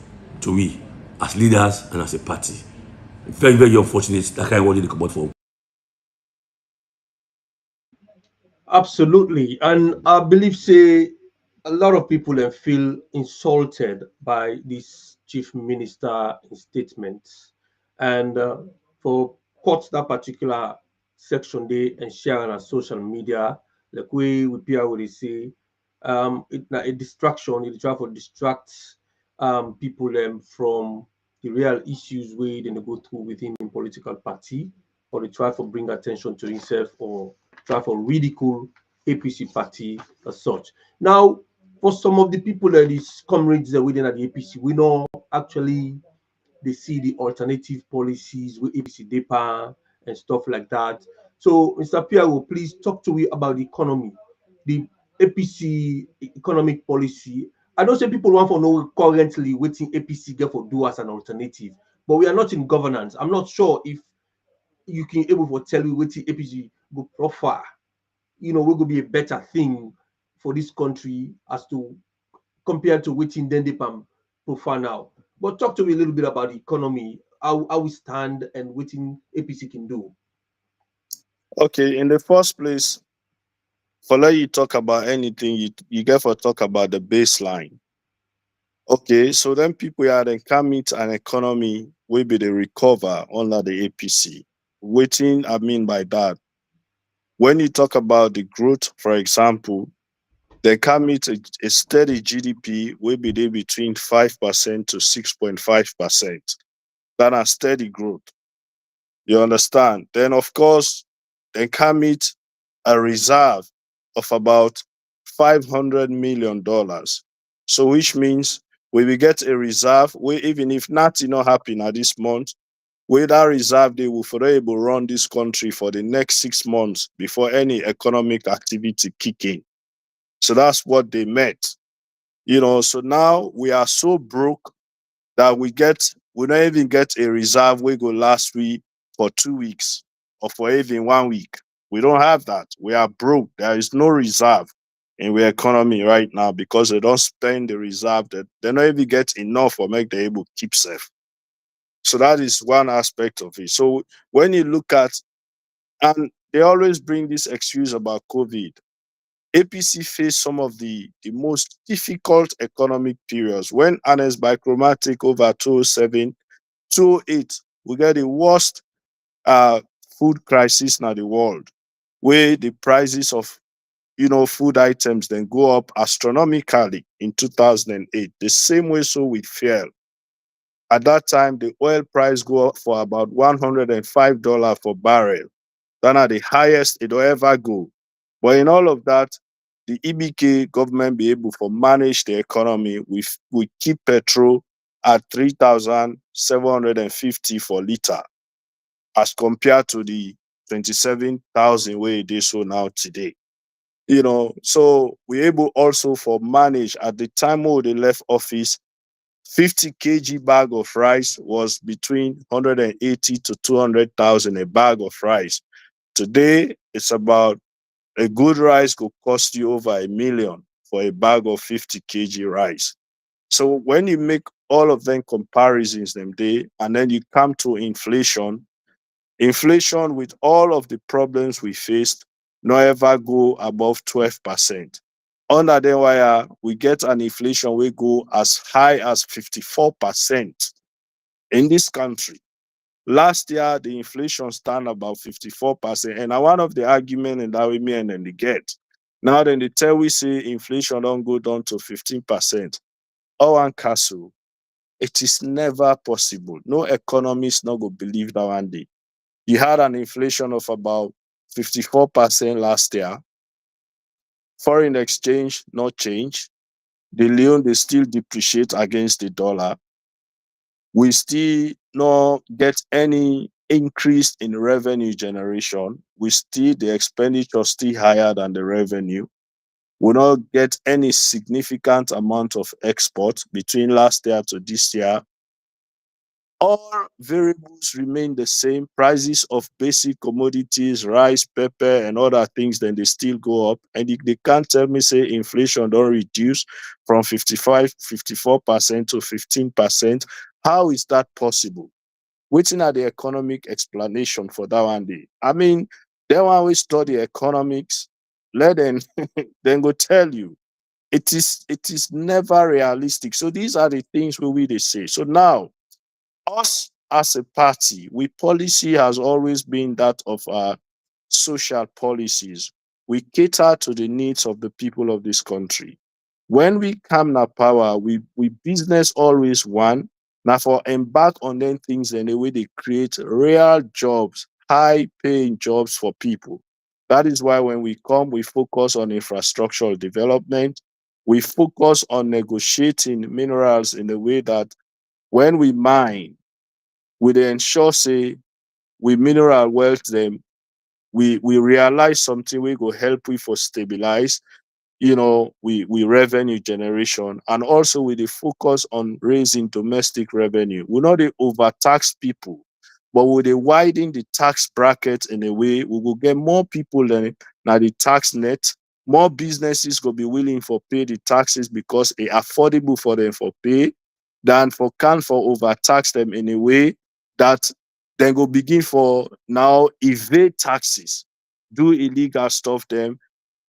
to we as leaders and as a party. Very, very unfortunate that kind of word they come out for. Absolutely. And I believe, say, a lot of people feel insulted by this chief minister statements. And for quote that particular section they and share on our social media, like we PR would say, it's not a distraction, it try to distract people from the real issues where they go through within the political party, or they try to bring attention to himself, or try to ridicule APC party as such. Now, for some of the people that is comrades that within the APC, we know actually they see the alternative policies with APC DEPA and stuff like that. So, Mr. Piero, please talk to me about the economy, the APC economic policy. I don't say people want to know currently waiting APC get for do as an alternative, but we are not in governance. I'm not sure if you can able to tell me what APC go profile. Will go be a better thing for this country as to compared to waiting then they profile now. But talk to me a little bit about the economy, how we stand and what APC can do. Okay, in the first place, for let you talk about anything, you get to talk about the baseline. Okay, so then people are then come meet an economy will be the recover under the APC. Waiting, I mean by that, when you talk about the growth, for example, they can meet a steady GDP will be there between 5% to 6.5%. That are steady growth. You understand? Then of course, they can meet a reserve of about $500 million. So which means we will get a reserve where even if nothing not happen at this month, with that reserve they will for able run this country for the next 6 months before any economic activity kick in. So that's what they meant. So now we are so broke that we don't even get a reserve we go last week for 2 weeks or for even 1 week. We don't have that. We are broke. There is no reserve in the economy right now because they don't spend the reserve that they don't even get enough for make them able to keep safe. So that is one aspect of it. So when you look at, and they always bring this excuse about COVID, APC faced some of the most difficult economic periods. When Ernest Bichroma take over 2007, 2008, we get the worst food crisis in the world, where the prices of food items then go up astronomically in 2008. The same way so with fuel. At that time, the oil price go up for about $105 per barrel. That are the highest it will ever go. But in all of that, the EBK government be able to manage the economy. We keep petrol at 3,750 for liter, as compared to the 27,000 where it is so now today. So we able also for manage at the time when they left office, 50 kg bag of rice was between 180 to 200,000 a bag of rice. Today, it's about a good rice could cost you over 1 million for a bag of 50 kg rice. So when you make all of them comparisons them day, and then you come to inflation with all of the problems we faced, no ever go above 12%. Under the wire, we get an inflation we go as high as 54% in this country. Last year, the inflation stand about 54%. And one of the arguments that we me and then they get. Now then they tell we say inflation don't go down to 15%. OrWanKasu, it is never possible. No economist not go believe that one day. You had an inflation of about 54% last year. Foreign exchange not change. The Leone they still depreciate against the dollar. We still not get any increase in revenue generation. We still the expenditure still higher than the revenue. We not get any significant amount of export between last year to this year. All variables remain the same. Prices of basic commodities, rice, pepper, and other things, then they still go up. And they can't tell me, say, inflation don't reduce from 54% to 15%. How is that possible? Waiting at the economic explanation for that one day. I mean, they always study economics. Let them then go tell you. It is never realistic. So these are the things we they say. So now us as a party, we policy has always been that of our social policies. We cater to the needs of the people of this country. When we come na power, we business always one. Now for embark on them things in the way they create real jobs, high paying jobs for people. That is why when we come, we focus on infrastructural development. We focus on negotiating minerals in a way that when we mine, we dey ensure say we mineral wealth them, we realize something we go help we for stabilize, we revenue generation, and also with the focus on raising domestic revenue. We not dey overtax people, but we dey widen the tax bracket in a way we will get more people than now the tax net. More businesses go be willing for pay the taxes because it affordable for them for pay than for can for overtax them in a way that then go begin for now evade taxes, do illegal stuff them,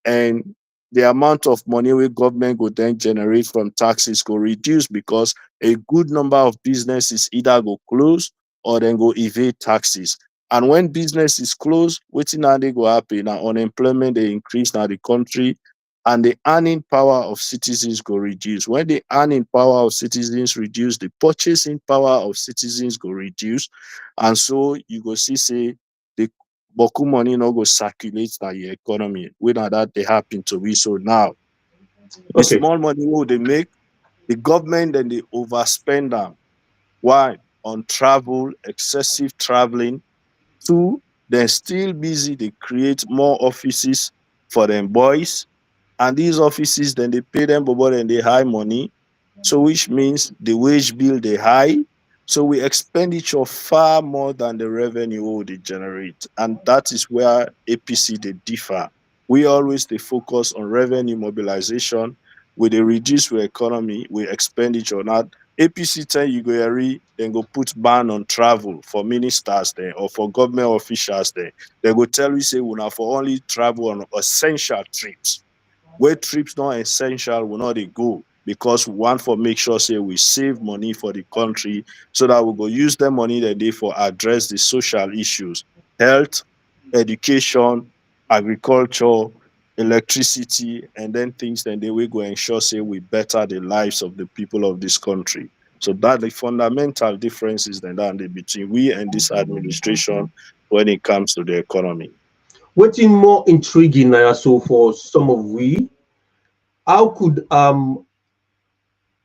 and the amount of money we government go then generate from taxes go reduce because a good number of businesses either go close or then go evade taxes. And when business is closed, waiting now they go happen. Now unemployment they increase now the country, and the earning power of citizens go reduce. When the earning power of citizens reduce, the purchasing power of citizens go reduce. And so you go see say the boku money no go circulate na the economy. Whether that they happen to be so now. The Okay. small money what they make, the government then they overspend them. Why? On travel, excessive traveling. Two, they're still busy. They create more offices for them boys, and these offices then they pay them but then they high money, so which means the wage bill they high, so we expenditure far more than the revenue we they generate, and that is where APC they differ. We always they focus on revenue mobilization. We they reduce our economy we expenditure. Now APC tell you go area, then go put ban on travel for ministers there or for government officials there. They go tell you say we now for only travel on essential trips. Where trips not essential will not they go, because we want for make sure say we save money for the country, so that we go use the money that they for address the social issues, health, education, agriculture, electricity, and then things then they will go ensure say we better the lives of the people of this country. So that the fundamental differences then that between we and this administration when it comes to the economy. What's more intriguing now, so for some of we, how could an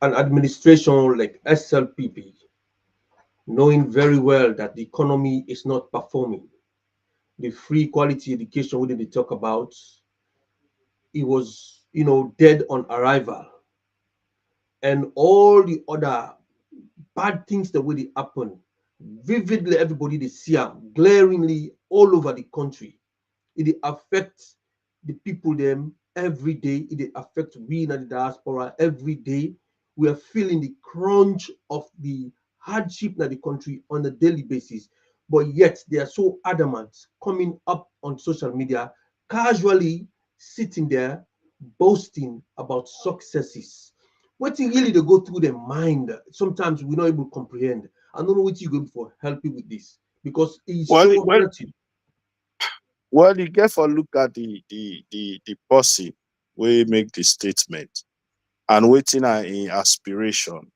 administration like SLPP, knowing very well that the economy is not performing, the free quality education we did talk about, he was, dead on arrival, and all the other bad things that will happen vividly, everybody they see them glaringly all over the country. It affects the people them every day. It affects we in the diaspora every day. We are feeling the crunch of the hardship in the country on a daily basis, but yet they are so adamant coming up on social media, casually sitting there boasting about successes. What really they go through their mind, sometimes we're not able to comprehend. I don't know what you going for help you with this, because it's Well, so well, hurting. well, you get for look at the person we make the statement and waiting in aspiration.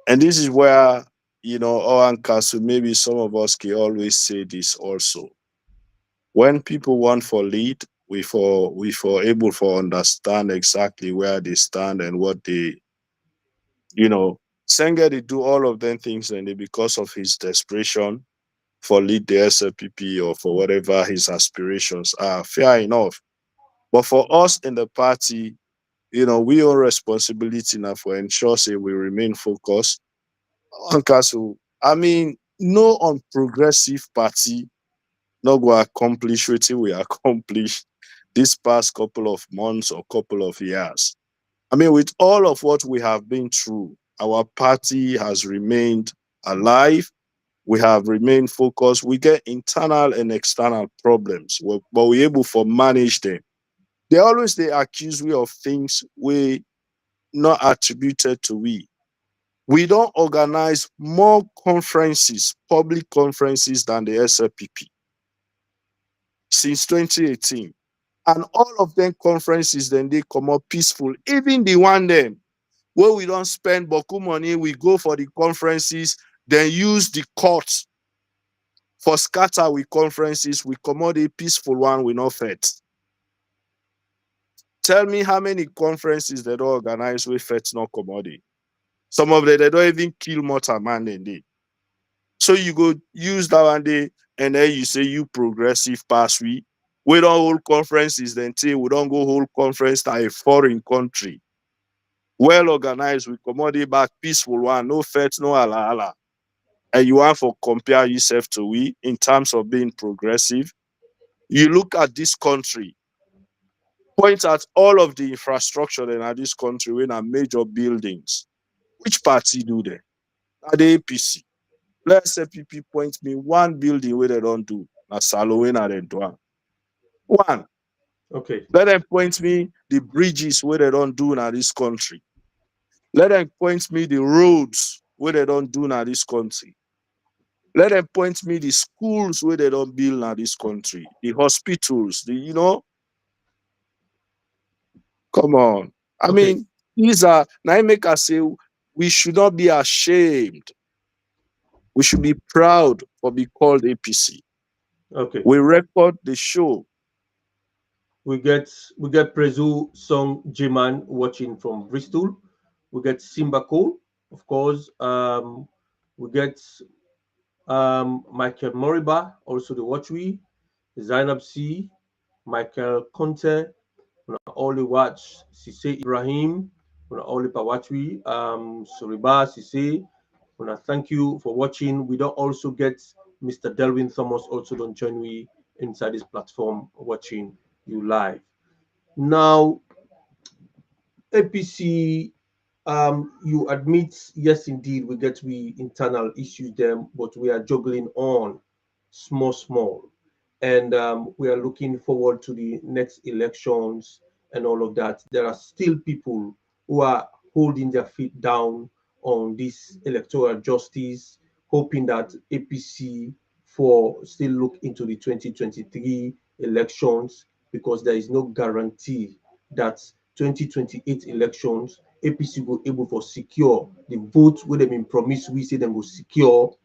And this is where, OrWanKasu, maybe some of us can always say this also. When people want for lead, we for able for understand exactly where they stand and what they, Senga they do all of them things and they, because of his desperation for lead the SLPP or for whatever his aspirations are, fair enough. But for us in the party, we own responsibility now for ensure say we remain focused. OrWanKasu, I mean, no unprogressive party not go accomplish what we accomplished this past couple of months or couple of years. I mean, with all of what we have been through, our party has remained alive. We have remained focused. We get internal and external problems, but we're able to manage them. They always they accuse we of things we not attributed to we. We don't organize more conferences, public conferences than the SLPP since 2018. And all of them conferences, then they come up peaceful. Even the one them where we don't spend boku money, we go for the conferences, then use the courts for scatter with conferences, we come out a peaceful one, we not fet. Tell me how many conferences they don't organize with fet not commodity. Some of them they don't even kill mortar man than they. So you go use that one day and then you say you progressive pass we don't hold conferences then say we don't go hold conference to a foreign country. Well organized, we commodity back peaceful one, no fet, no ala ala. And you want to compare yourself to we in terms of being progressive. You look at this country, point at all of the infrastructure in this country when are major buildings. Which party do they? Are the APC? Let's say people point me one building where they don't do. Na Salowin and they do. One. Okay. Let them point me the bridges where they don't do in this country. Let them point me the roads where they don't do in this country. Let them point me the schools where they don't build in this country, the hospitals, come on. I Okay. mean, these are, now I make us say, we should not be ashamed. We should be proud for being called APC. Okay. We record the show. We get Prezu Song Jiman watching from Bristol. We get Simba Cole, of course. We get Michael Moriba, also the watch we, Zainab C, Michael Conte, all the watch, Sise Ibrahim, all the watchwi, Soriba, Sise. Thank you for watching. We don't also get Mr. Delvin Thomas also don't join me inside this platform watching you live. Now, APC, you admit, yes, indeed, we get we internal issues them, but we are juggling on small, and we are looking forward to the next elections and all of that. There are still people who are holding their feet down on this electoral justice, hoping that APC for still look into the 2023 elections, because there is no guarantee that 2028 elections APC will able to secure the votes where they've been promised we say they will secure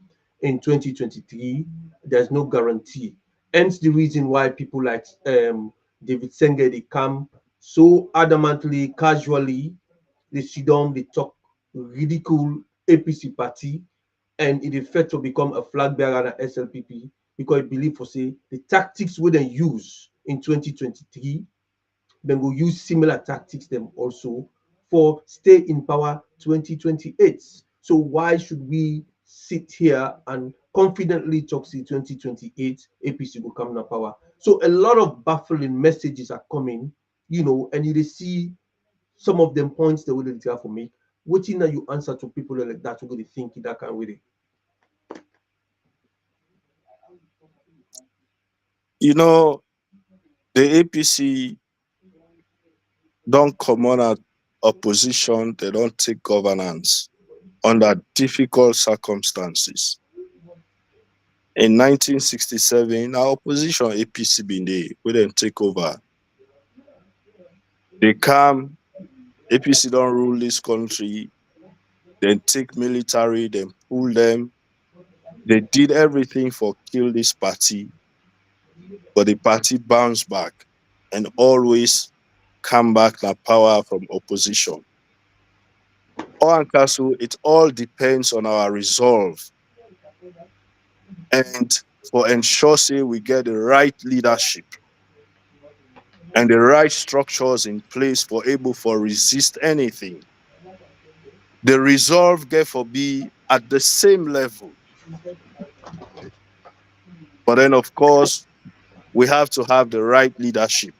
in 2023. There's no guarantee. Hence the reason why people like David Senge, they come so adamantly, casually, they sit down, they talk, ridicule APC party, and it is fair to become a flag bearer at SLPP, because I believe for say the tactics we then use in 2023 then go use similar tactics them also for stay in power 2028. So why should we sit here and confidently talk see 2028 APC will come to power? So a lot of baffling messages are coming, and you see some of them points the way they have for me. Waiting that you answer to people like that who they think that can with it. The APC don't come on at opposition, they don't take governance under difficult circumstances. In 1967, our opposition APC been there, we didn't take over. They come, APC don't rule this country, then take military, then pull them. They did everything for kill this party, but the party bounced back and always come back to power from opposition. OrWanKasu, it all depends on our resolve and for ensure say we get the right leadership and the right structures in place for able for resist anything. The resolve therefore be at the same level. But then of course, we have to have the right leadership.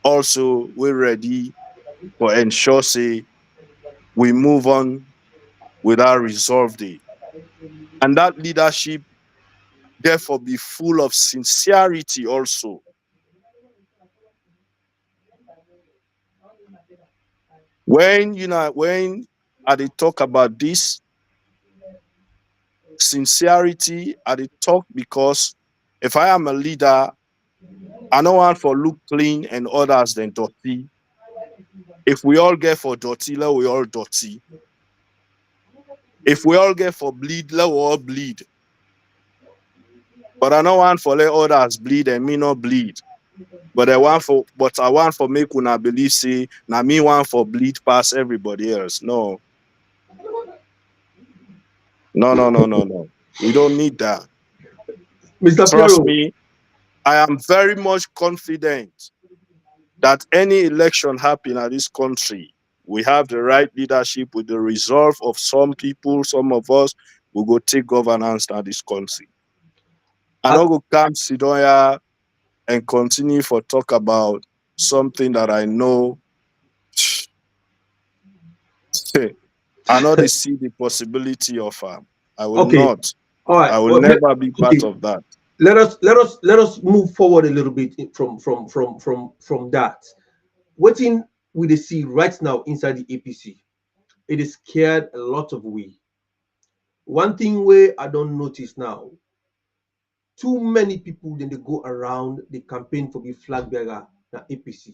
Also, we're ready for ensure say we move on with our resolve day. And that leadership therefore be full of sincerity also. When I talk about this sincerity, I talk because if I am a leader, I don't want for look clean and others then dirty. If we all get for dirty, let we all dirty. If we all get for bleed, let we all bleed. But I don't want for let others bleed and me not bleed. But I want for make una believe say na me want for bleed past everybody else. No. No. We don't need that. Mr. Trust Piero. me, I am very much confident that any election happen in this country, we have the right leadership with the resolve of some people, some of us will go take governance in this country. I don't go come sit down here and continue for talk about something that I know. I know they see the possibility of I will not. All right. I will never be part of that. Let us move forward a little bit from that. Waiting we see right now inside the APC, it is scared a lot of we. One thing where I don't notice now, too many people then they go around the campaign for the flag bearer na APC.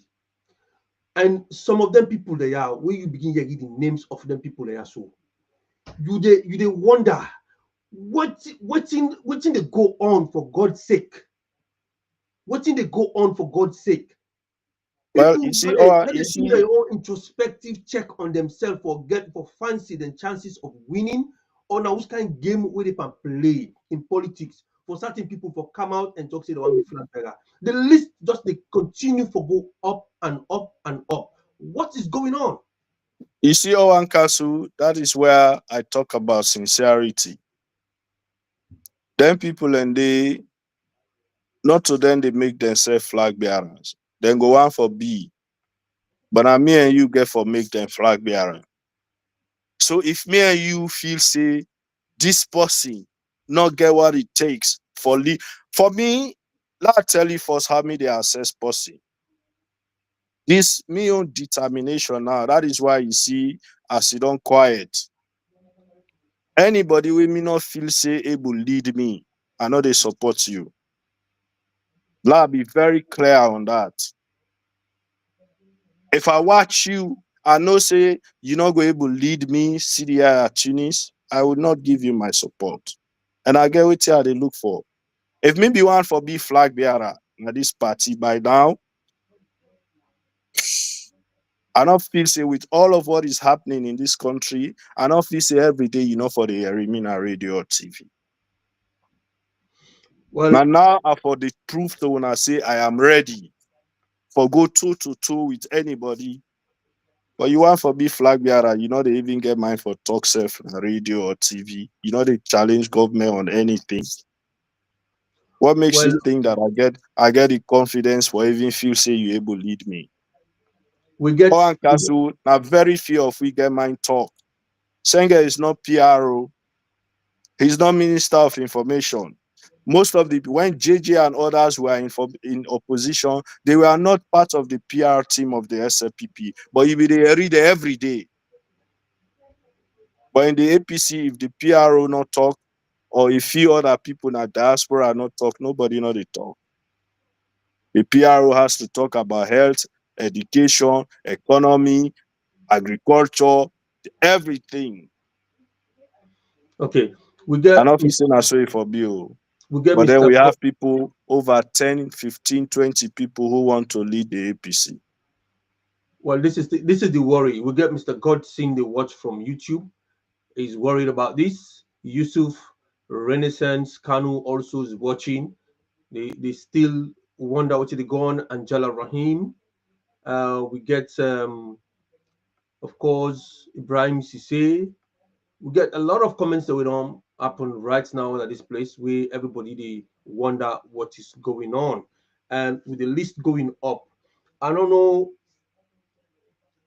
And some of them people they are where you begin to get the names of them people they are so. You they wonder what's they go on for God's sake. What's they go on for God's sake? Well, People you see, do their own introspective check on themselves for fancy the chances of winning, or now which kind of game where they can play in politics for certain people for come out and talk say they want to be flag bearer. The list just they continue for go up and up and up. What is going on? You see, OrWanKasu, that is where I talk about sincerity. Then people and they not to them they make themselves flag bearers. Then go on for B. But now me and you get for make them flag bearer. So if me and you feel say this person not get what it takes for me, let me tell you first how me they assess person. This me own determination now. That is why you see as you don't quiet. Anybody with me not feel say able lead me, I know they support you. Let me be very clear on that. If I watch you, I know say you not going able lead me, CDI at Tunis, I will not give you my support. And I get what they look for. If maybe one for be flag bearer at this party by now, I don't feel say with all of what is happening in this country, I don't feel say every day, for the Remina radio or TV. Well, Now I for the proof to when I say I am ready for go toe to toe with anybody. But you want for be flag bearer, you know they even get mine for talk self radio or TV. You know they challenge government on anything. What makes Well, you think that I get the confidence for even feel say you able lead me? we get, OrWanKasu, now very few of we get mine talk. Senga is not PRO, he's not Minister of Information. Most of the when JJ and others were in opposition, they were not part of the PR team of the SLPP, but you be they read every day. But in the APC, if the PRO not talk, or if few other people in the diaspora not talk, nobody know they talk. The PRO has to talk about health, education, economy, agriculture, everything. okay, And obviously, not sorry for bill. we get But then Mr. we have people over 10, 15, 20 people who want to lead the APC. Well, this is the worry. We get Mr. God seeing the watch from YouTube. He's worried about this. Yusuf Renaissance Kanu also is watching. They still wonder what they go on. Angela Rahim. We get of course Ibrahim Sise. We get a lot of comments that we don't happen right now at this place where everybody they wonder what is going on. And with the list going up, I don't know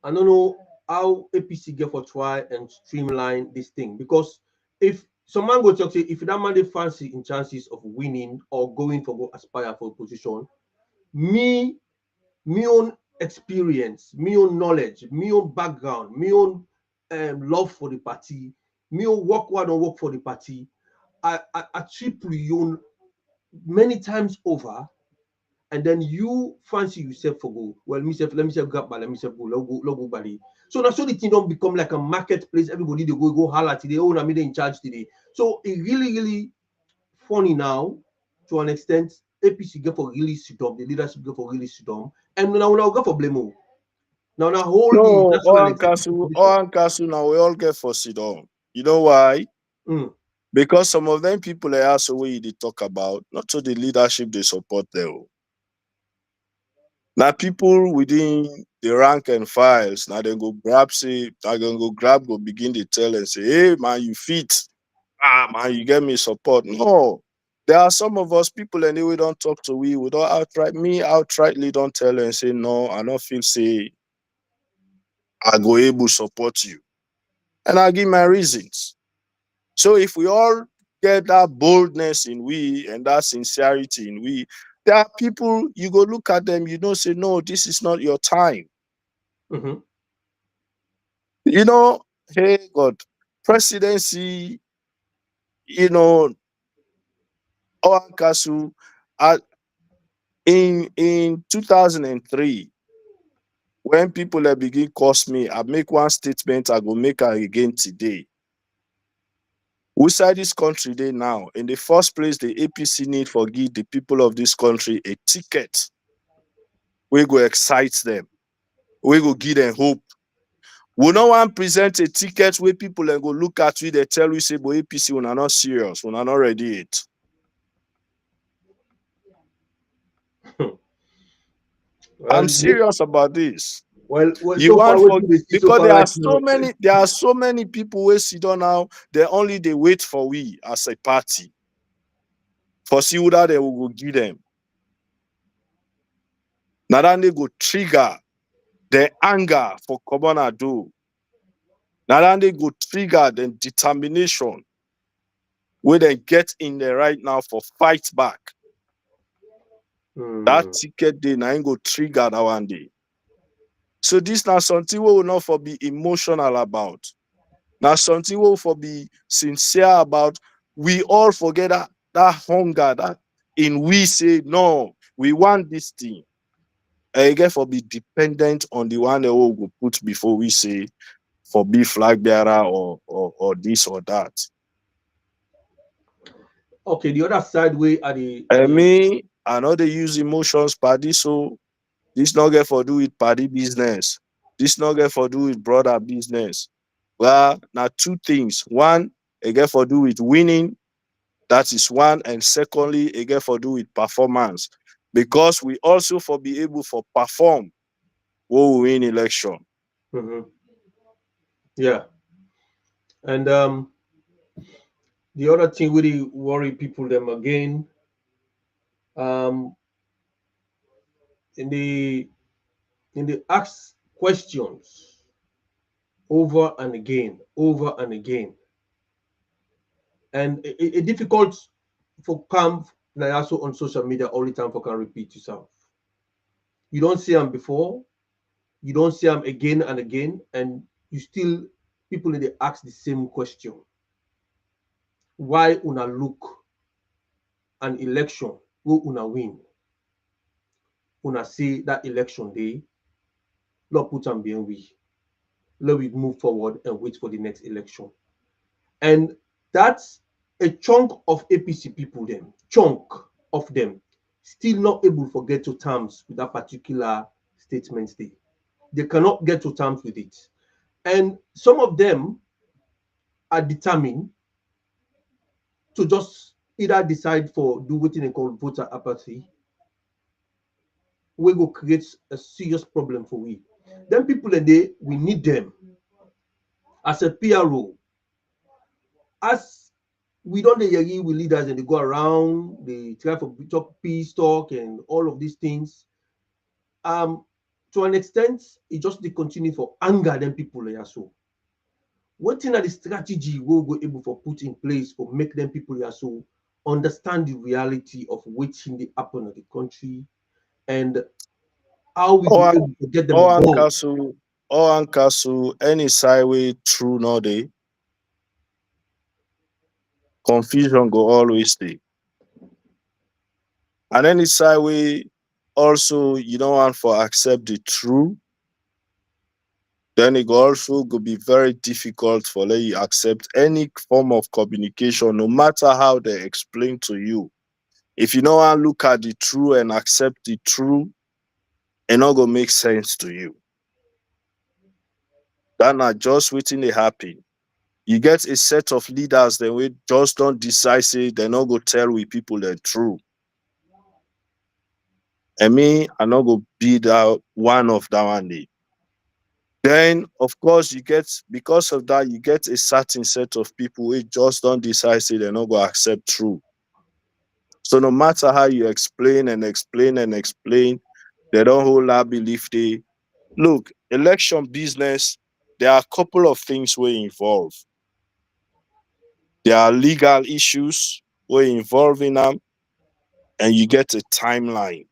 I don't know how APC get for try and streamline this thing, because if some man go talk say if that man they fancy in chances of winning or going for go aspire for a position, me own experience, me own knowledge, me own background, me own love for the party, me own work hard and work for the party, I triple you many times over, and then you fancy yourself for go. Well, myself, let myself grab by, let myself go, go body. So now so the thing don't become like a marketplace. Everybody they go holla today. Oh, I'm in charge today. So it really funny now to an extent. APC get for really sit down, the leadership get for really sit down, and now go for blame. Now hold the No, national executive position. OrWanKasu now we all get for sit down. You know why? Mm, Because some of them people they also way they talk about, not to the leadership they support them. Now people within the rank and files, now they go grab say, I can go grab, go begin to tell and say, hey man, you fit. Ah man, you get me support. No. There are some of us people and we don't talk to we don't outrightly don't tell and say no, I don't feel say I go able support you. And I give my reasons. So if we all get that boldness in we and that sincerity in we, there are people you go look at them, you know, say, no, this is not your time. mm-hmm. You know, hey God, presidency, you know, OrWanKasu, in 2003, when people have begin cost me, I make one statement, I go make her again today. Outside this country they now, in the first place, the APC need for give the people of this country a ticket. We go excite them. We go give them hope. We no one present a ticket where people and go look at you, they tell you say, boy, APC, we are not serious, we are not ready it. I'm Well, serious about this. You so far want what for do they see so because far right now? there are so many people who sit down now, they wait for we as a party. For see whether they will go give them. Now then they go trigger the anger for Kobana do. Now then they go trigger the determination where they get in there right now for fight back. That Hmm. ticket day now ain't go trigger that one day. So this now something we will not for be emotional about. Now something we will for be sincere about. We all forget that hunger that in we say no, we want this thing. And again for be dependent on the one that we will put before we say for be flag bearer or this or that. Okay, the other side way are the I mean, I know they use emotions, party, so this not get for do with party business. This not get for do with brother business. Well, now two things. One, it get for do with winning. That is one. And secondly, it get for do with performance. because we also for be able for perform when we win election. Yeah. And the other thing really worry people them again, um, in the ask questions over and again, and it difficult for come like also on social media all the time for can repeat yourself. You don't see them before, you don't see them again and again, and you still people they ask the same question. Why una look an election who una win? Una say that election day, Lord put am being we. Let we move forward and wait for the next election. And that's a chunk of APC people, them, chunk of them, still not able to get to terms with that particular statement day. They cannot get to terms with it. And some of them are determined to just either decide for do what they call voter apathy, we go create a serious problem for we. Then people in there, we need them as a PRO, as we don't hear with leaders and they go around, they try for talk peace talk and all of these things. To an extent, it just they continue for anger them people there. So what thing are the strategy we'll go able for put in place for make them people here so understand the reality of what's in the happen of the country and how we go able to get them on board. OrWanKasu, any sideway through no day, confusion go always stay. And any sideway also you don't want for accept the truth, then it go also go be very difficult for let you accept any form of communication, no matter how they explain to you. If you don't want to look at the truth and accept the truth, it not gonna make sense to you. That not just waiting to happen. You get a set of leaders that we just don't decide say they not go tell we people the truth. And me, I not go be that one of that one day. Then, of course, you get because of that, you get a certain set of people who just don't decide say they're not gonna accept truth. So no matter how you explain and explain and explain, they don't hold that belief. They look, election business, there are a couple of things we involve. There are legal issues we involve in them, and you get a timeline.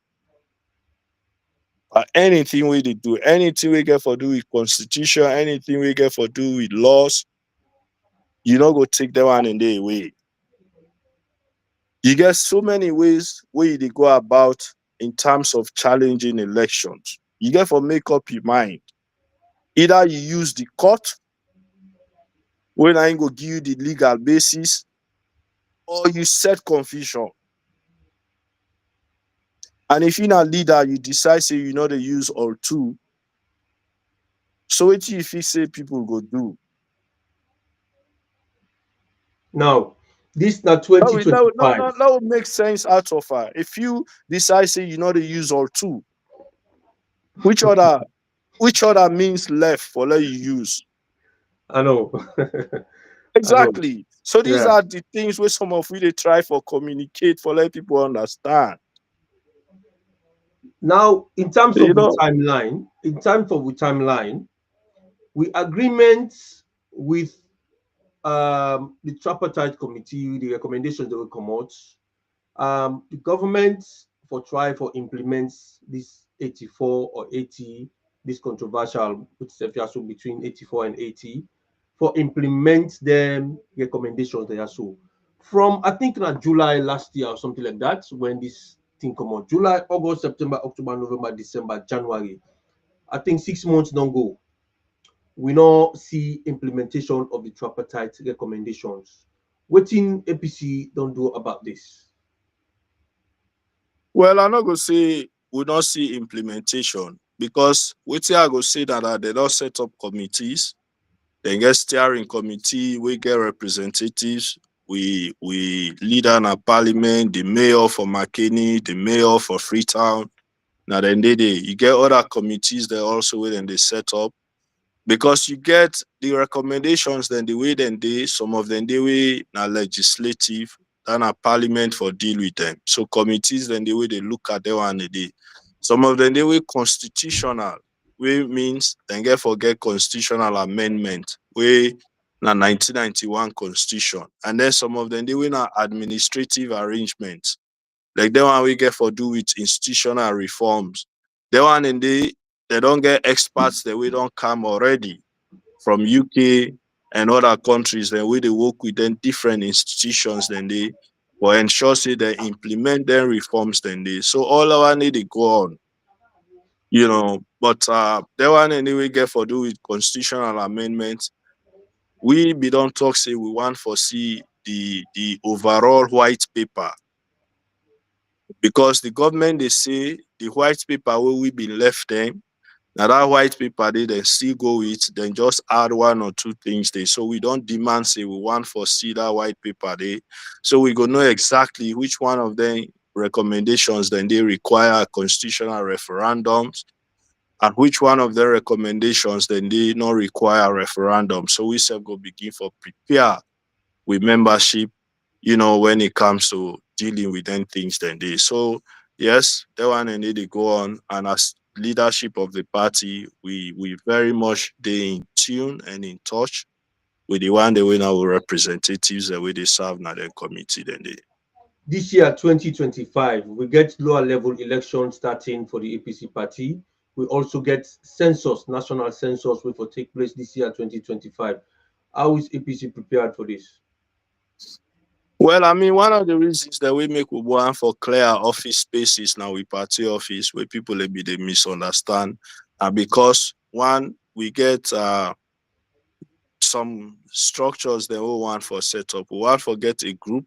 Anything we do, anything we get for do with constitution, anything we get for do with laws, you not go take that one in the way. You get so many ways where they go about in terms of challenging elections. You get for make up your mind. Either you use the court, when I ain't go give you the legal basis, or you set confusion. And if you're not leader, you decide say you know the use or two. So what if you say people go do? Now, this now That would make sense out of her. If you decide say you know the use or two, which other means left for let you use? I know. I know. Exactly. So these Yeah. are the things where some of we they try for communicate for let people understand. Now, in terms You of the know, timeline, we agreement with the tripartite committee, the recommendations that will come out. The government for try for implements this 84 or 80, this controversial between 84 and 80, for implement them recommendations there. So from I think in July last year or something like that, when this thing come out, July, August, September, October, November, December, January. I think 6 months don't go. We now see implementation of the tripartite recommendations. What in APC don't do about this? well, I'm not gonna say we don't see implementation because what I go say that they don't set up committees, they get steering committee, we get representatives, we leader in a parliament, the mayor for McKinney, the mayor for Freetown. Now then you get other committees there also where then they set up, because you get the recommendations, then the way then some of them they way now legislative, then a parliament for deal with them. So committees then the way they look at them and they some of them they way constitutional, way means then get forget constitutional amendment, way na 1991 constitution, and then some of them they way na administrative arrangements. Like the one we get for do with institutional reforms. The one in they don't get experts that we don't come already from UK and other countries. Then we they work with them different institutions. Then they for ensure say they implement their reforms. Then they so all our need to go on, you know. But the one anyway get for do with constitutional amendments. We be don't talk say we want for see the overall white paper, because the government they say the white paper where we be left them. Now that white paper they still go with, then just add one or two things there. So we don't demand say we want for see that white paper there. So we go know exactly which one of them recommendations then they require constitutional referendums, and which one of the recommendations then they not require referendum. So we self go begin for prepare with membership, you know, when it comes to dealing with them things then they. So yes, that one and they go on, and as leadership of the party, we very much they in tune and in touch with the one they win our representatives the way they serve now their committee then they. This year, 2025, we get lower level elections starting for the APC party. We also get census, national census, which will take place this year, 2025. How is APC prepared for this? Well, I mean, one of the reasons that we make we want for clear office spaces now with party office where people they be they misunderstand, and because one we get some structures that we want for setup. We want for get a group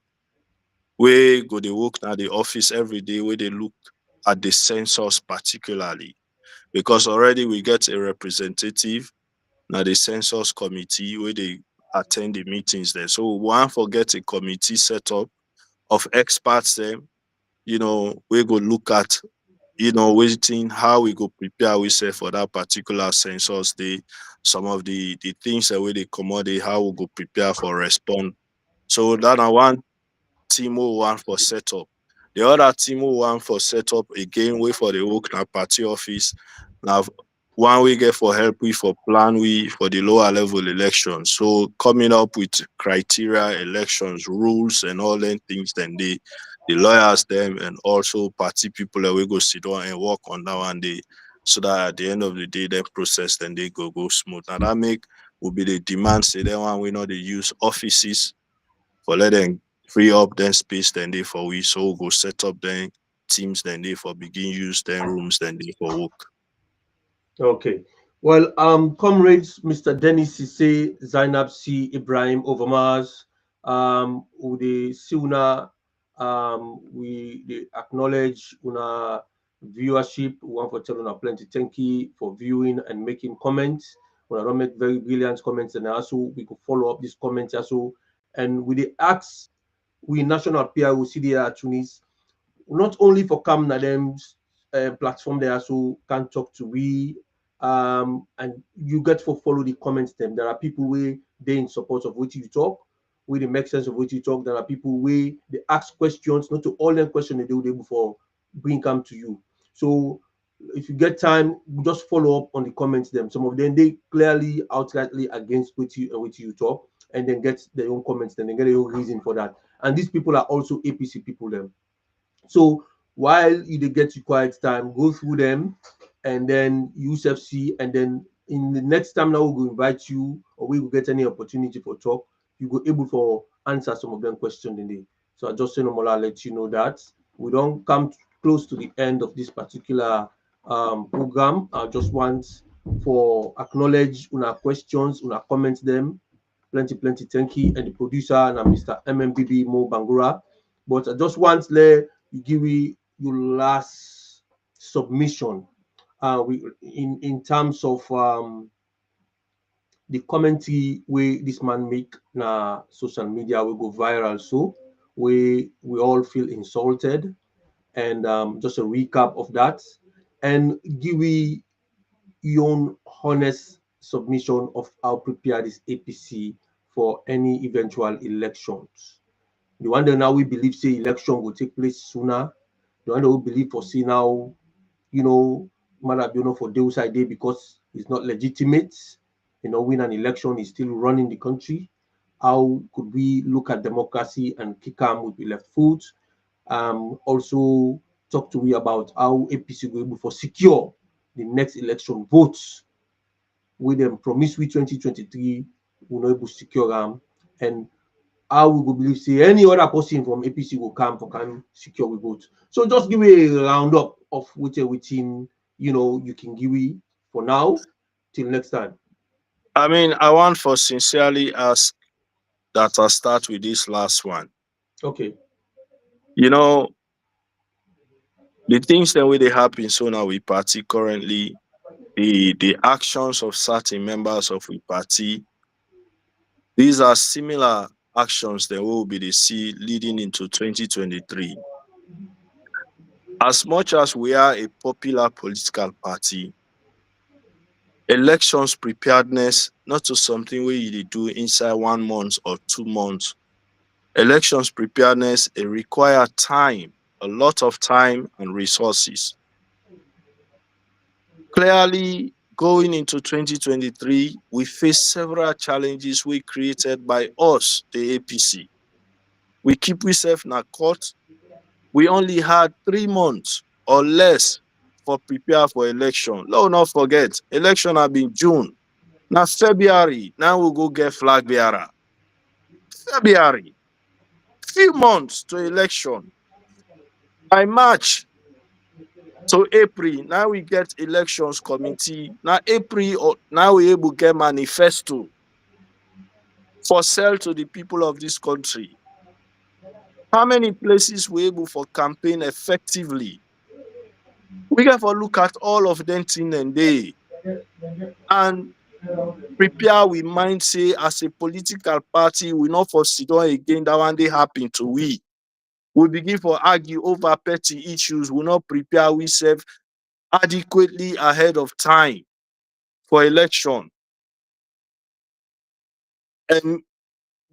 where go they work at the office every day where they look at the census particularly, because already we get a representative now the census committee where they attend the meetings there. So we want for get a committee set up of experts there, you know, we go look at, you know, waiting how we go prepare we say for that particular census day, some of the things that we they commodity, how we go prepare for respond. So that I want team who want for setup. The other team who want for setup again, wait for the work na party office. Now one we get for help we for plan we for the lower level elections. So coming up with criteria, elections, rules and all them things, then the lawyers them and also party people that we go sit down and work on that one day, so that at the end of the day that process then they go smooth. And that make will be the demand say that one we know they use offices for let them free up then space then they for we, so go set up then teams then they for begin use then rooms then they for work. Okay. Well, comrades, Mr. Dennis Sise, Zainab C. Ibrahim Overmars, Ude Siuna, we they acknowledge una viewership. We want to tell una plenty thank you for viewing and making comments. When I don't make very brilliant comments, and also we could follow up these comments also. And we they ask we national peer will see the Tunis not only for come na them platform there so can talk to we and you get for follow the comments them. There are people where they in support of what you talk, where they make sense of what you talk. There are people where they ask questions, not to all them questions they do before bring come to you. So if you get time, just follow up on the comments them. Some of them they clearly outrightly against what you talk, and then get their own comments, then they get their own reason for that. And these people are also APC people them. So while you get your quiet time, go through them and then use FC, and then in the next time now we'll invite you or we will get any opportunity for talk, you go able for answer some of them questions in the. So I just say no let you know that we don't come close to the end of this particular program. I just want for acknowledge una questions, una comments them. Plenty, thank you. And the producer and Mr. MMBB Mo Bangura. But I just want let you give me your last submission we in terms of the commentary where this man make na social media will go viral, so we all feel insulted. And just a recap of that, and give we your own honest submission of how prepared is APC for any eventual elections. The one that now we believe say election will take place sooner. The one that we believe for see now, matter for Deus side day because it's not legitimate. Win an election is still running the country. How could we look at democracy and kick them with the left foot? Also talk to me about how APC will able for secure the next election votes with them promise we 2023 we not able to secure them, and how we go believe say any other person from APC will come for can secure we vote. So just give me a roundup of within you can give me for now till next time. I mean, I want for sincerely ask that I start with this last one. Okay. You know, the things that way they happen so now we party currently, the actions of certain members of we party, these are similar actions that will be the see leading into 2023. As much as we are a popular political party, elections preparedness not to something where you do inside 1 month or 2 months. Elections preparedness, it require time, a lot of time and resources. Clearly, going into 2023, we face several challenges we created by us, the APC. We keep ourselves in a court. We only had 3 months or less for prepare for election. Let's not forget, election have been June. Now February, now we'll go get flag bearer. February, few months to election. By March to April, now we get elections committee. Now April, now we able get manifesto for sell to the people of this country. How many places we able for campaign effectively? We got to look at all of them thing and day and prepare we mind say as a political party, we not for sit down again that one day happen to we. We begin for argue over petty issues. We not prepare ourselves adequately ahead of time for election and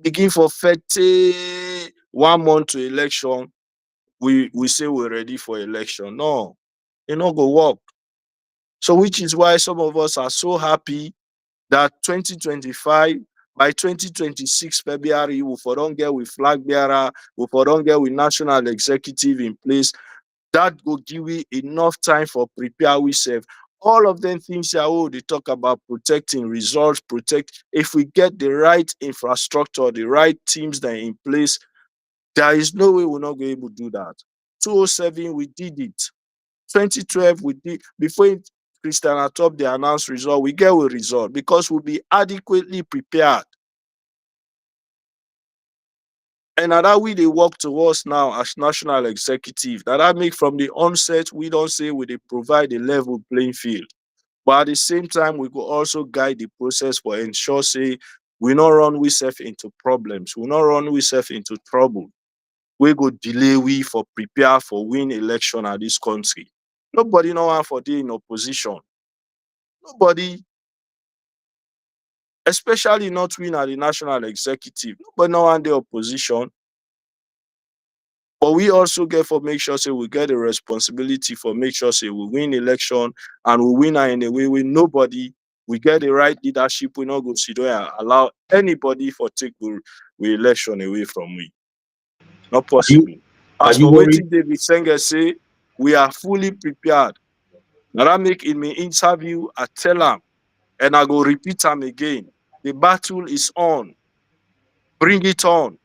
begin for 1 month to election. We say we're ready for election. No, it not go work. So which is why some of us are so happy that 2025, by 2026 February, we for don't get with flag bearer, we for don't get with national executive in place. That will give you enough time for prepare ourselves. All of them things that they talk about protecting results, protect. If we get the right infrastructure, the right teams that are in place, there is no way we're not going to be able to do that. 2007, we did it. 2012, we did before Christian Atop the announced result, we get a result because we'll be adequately prepared. And that we they work towards now as national executive. That make from the onset, we don't say we they provide a level playing field. But at the same time, we could also guide the process for ensure say we not run ourselves into problems, we not run ourselves into trouble. We go delay we for prepare for win election at this country. Nobody know one for the in opposition. Nobody, especially not win at the national executive. Nobody know one the opposition. But we also get for make sure say we get the responsibility for make sure say we win election and we win in a way with nobody. We get the right leadership. We not go sit down and allow anybody for take we election away from we. Not Are you possible. are As you for worried? waiting David Senga say, we are fully prepared. Now I make in my interview, I tell him, and I go repeat them again. The battle is on. Bring it on.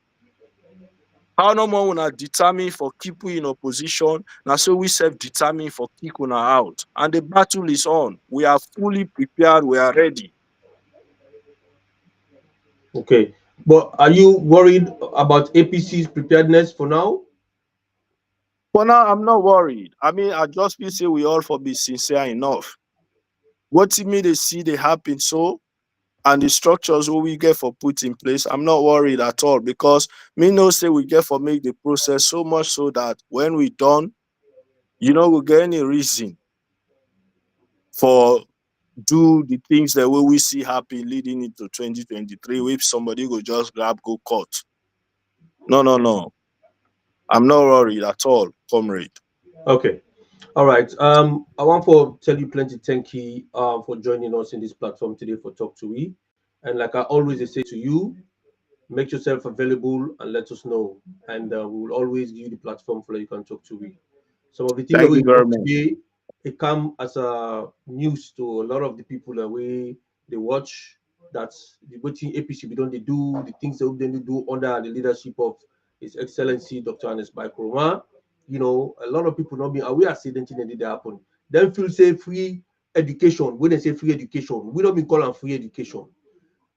How no more una determine for keep we in opposition, now so we self-determine for kick una out. And the battle is on. We are fully prepared, we are ready. Okay. But are you worried about APC's preparedness for now? For now, I'm not worried. I mean, I just feel say we all for be sincere enough. What to me they see they happen so and the structures what we get for put in place, I'm not worried at all, because me know say we get for make the process so much so that when we done, we get any reason for do the things that we see happen leading into 2023 if somebody go just grab go court. No. I'm not worried at all, comrade. Okay. All right. I want to tell you plenty thank you for joining us in this platform today for Talk to We. And like I always say to you, make yourself available and let us know. And we will always give you the platform for you can talk to we. Some of the things that Thank we you very talk much. today, it come as a news to a lot of the people that they watch. That's the waiting APC we don't they do the things that they do under the leadership of His Excellency Dr. Anes Baikroma. A lot of people not being aware say anything that did happen. Then feel say free education. When they say free education, we don't be calling free education.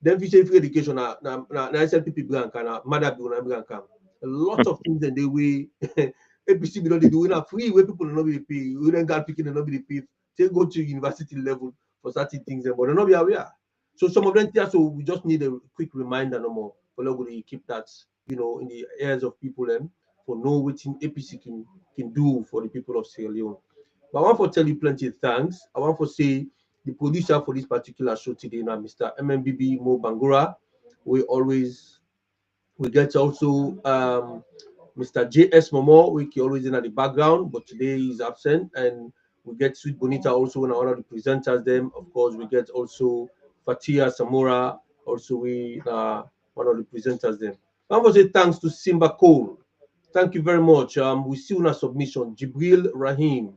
Then we say free education na SLPP blank and mother be blank. A lot of things that they way APC be not they do na free where people not be pay. We don't got picking and not be pay. They go to university level for certain things, but they not be aware. So some of them so we just need a quick reminder no more. For to keep that in the ears of people and for know what APC can do for the people of Sierra Leone. But I want to tell you plenty of thanks. I want to say the producer for this particular show today now, Mr. MMBB Mo Bangura. We get also Mr. JS Momo, which always in the background, but today he's absent. And we get Sweet Bonita also one of the presenters. Them, of course, we get also Fatia Samora, also one of the presenters. Them. I want to say thanks to Simba Cole. Thank you very much. We see on a submission, Jibril Rahim.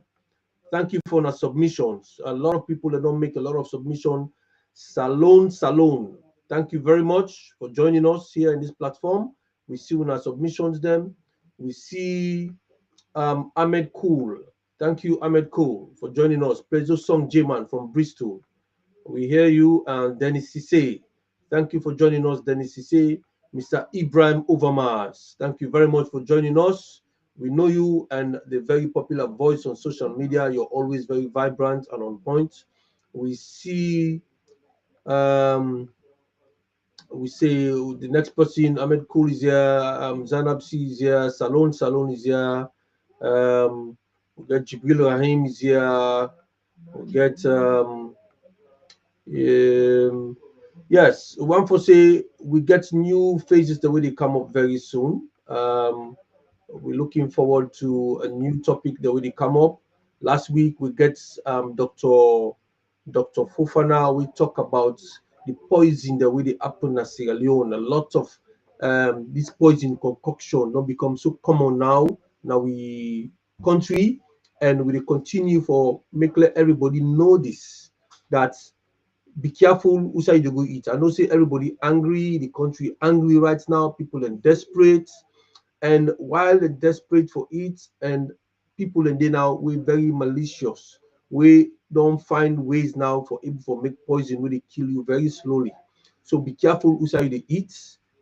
Thank you for the submissions. A lot of people that don't make a lot of submission. Salon. Thank you very much for joining us here in this platform. We see on our submissions them. We see Ahmed Cool. Thank you, Ahmed Cool, for joining us. Prezo Song J-Man from Bristol. We hear you. And Dennis Sisse. Thank you for joining us, Dennis Sisse. Mr. Ibrahim Overmars. Thank you very much for joining us. We know you and the very popular voice on social media. You're always very vibrant and on point. We see the next person, Ahmed Kool is here, Zanab C is here, Salon is here, we get Jibril Rahim is here, we get yes, one for say we get new phases the way they come up very soon. We're looking forward to a new topic that will come up. Last week we get Dr. Fofana. We talk about the poison that will happen in Sierra Leone. A lot of this poison concoction not become so common now we country, and we continue for make let everybody know this that be careful who say you go eat. I know say everybody angry, the country angry right now, people are desperate. And while they're desperate for it, and people and they now we're very malicious. We don't find ways now for people for make poison where they kill you very slowly. So be careful who side they eat,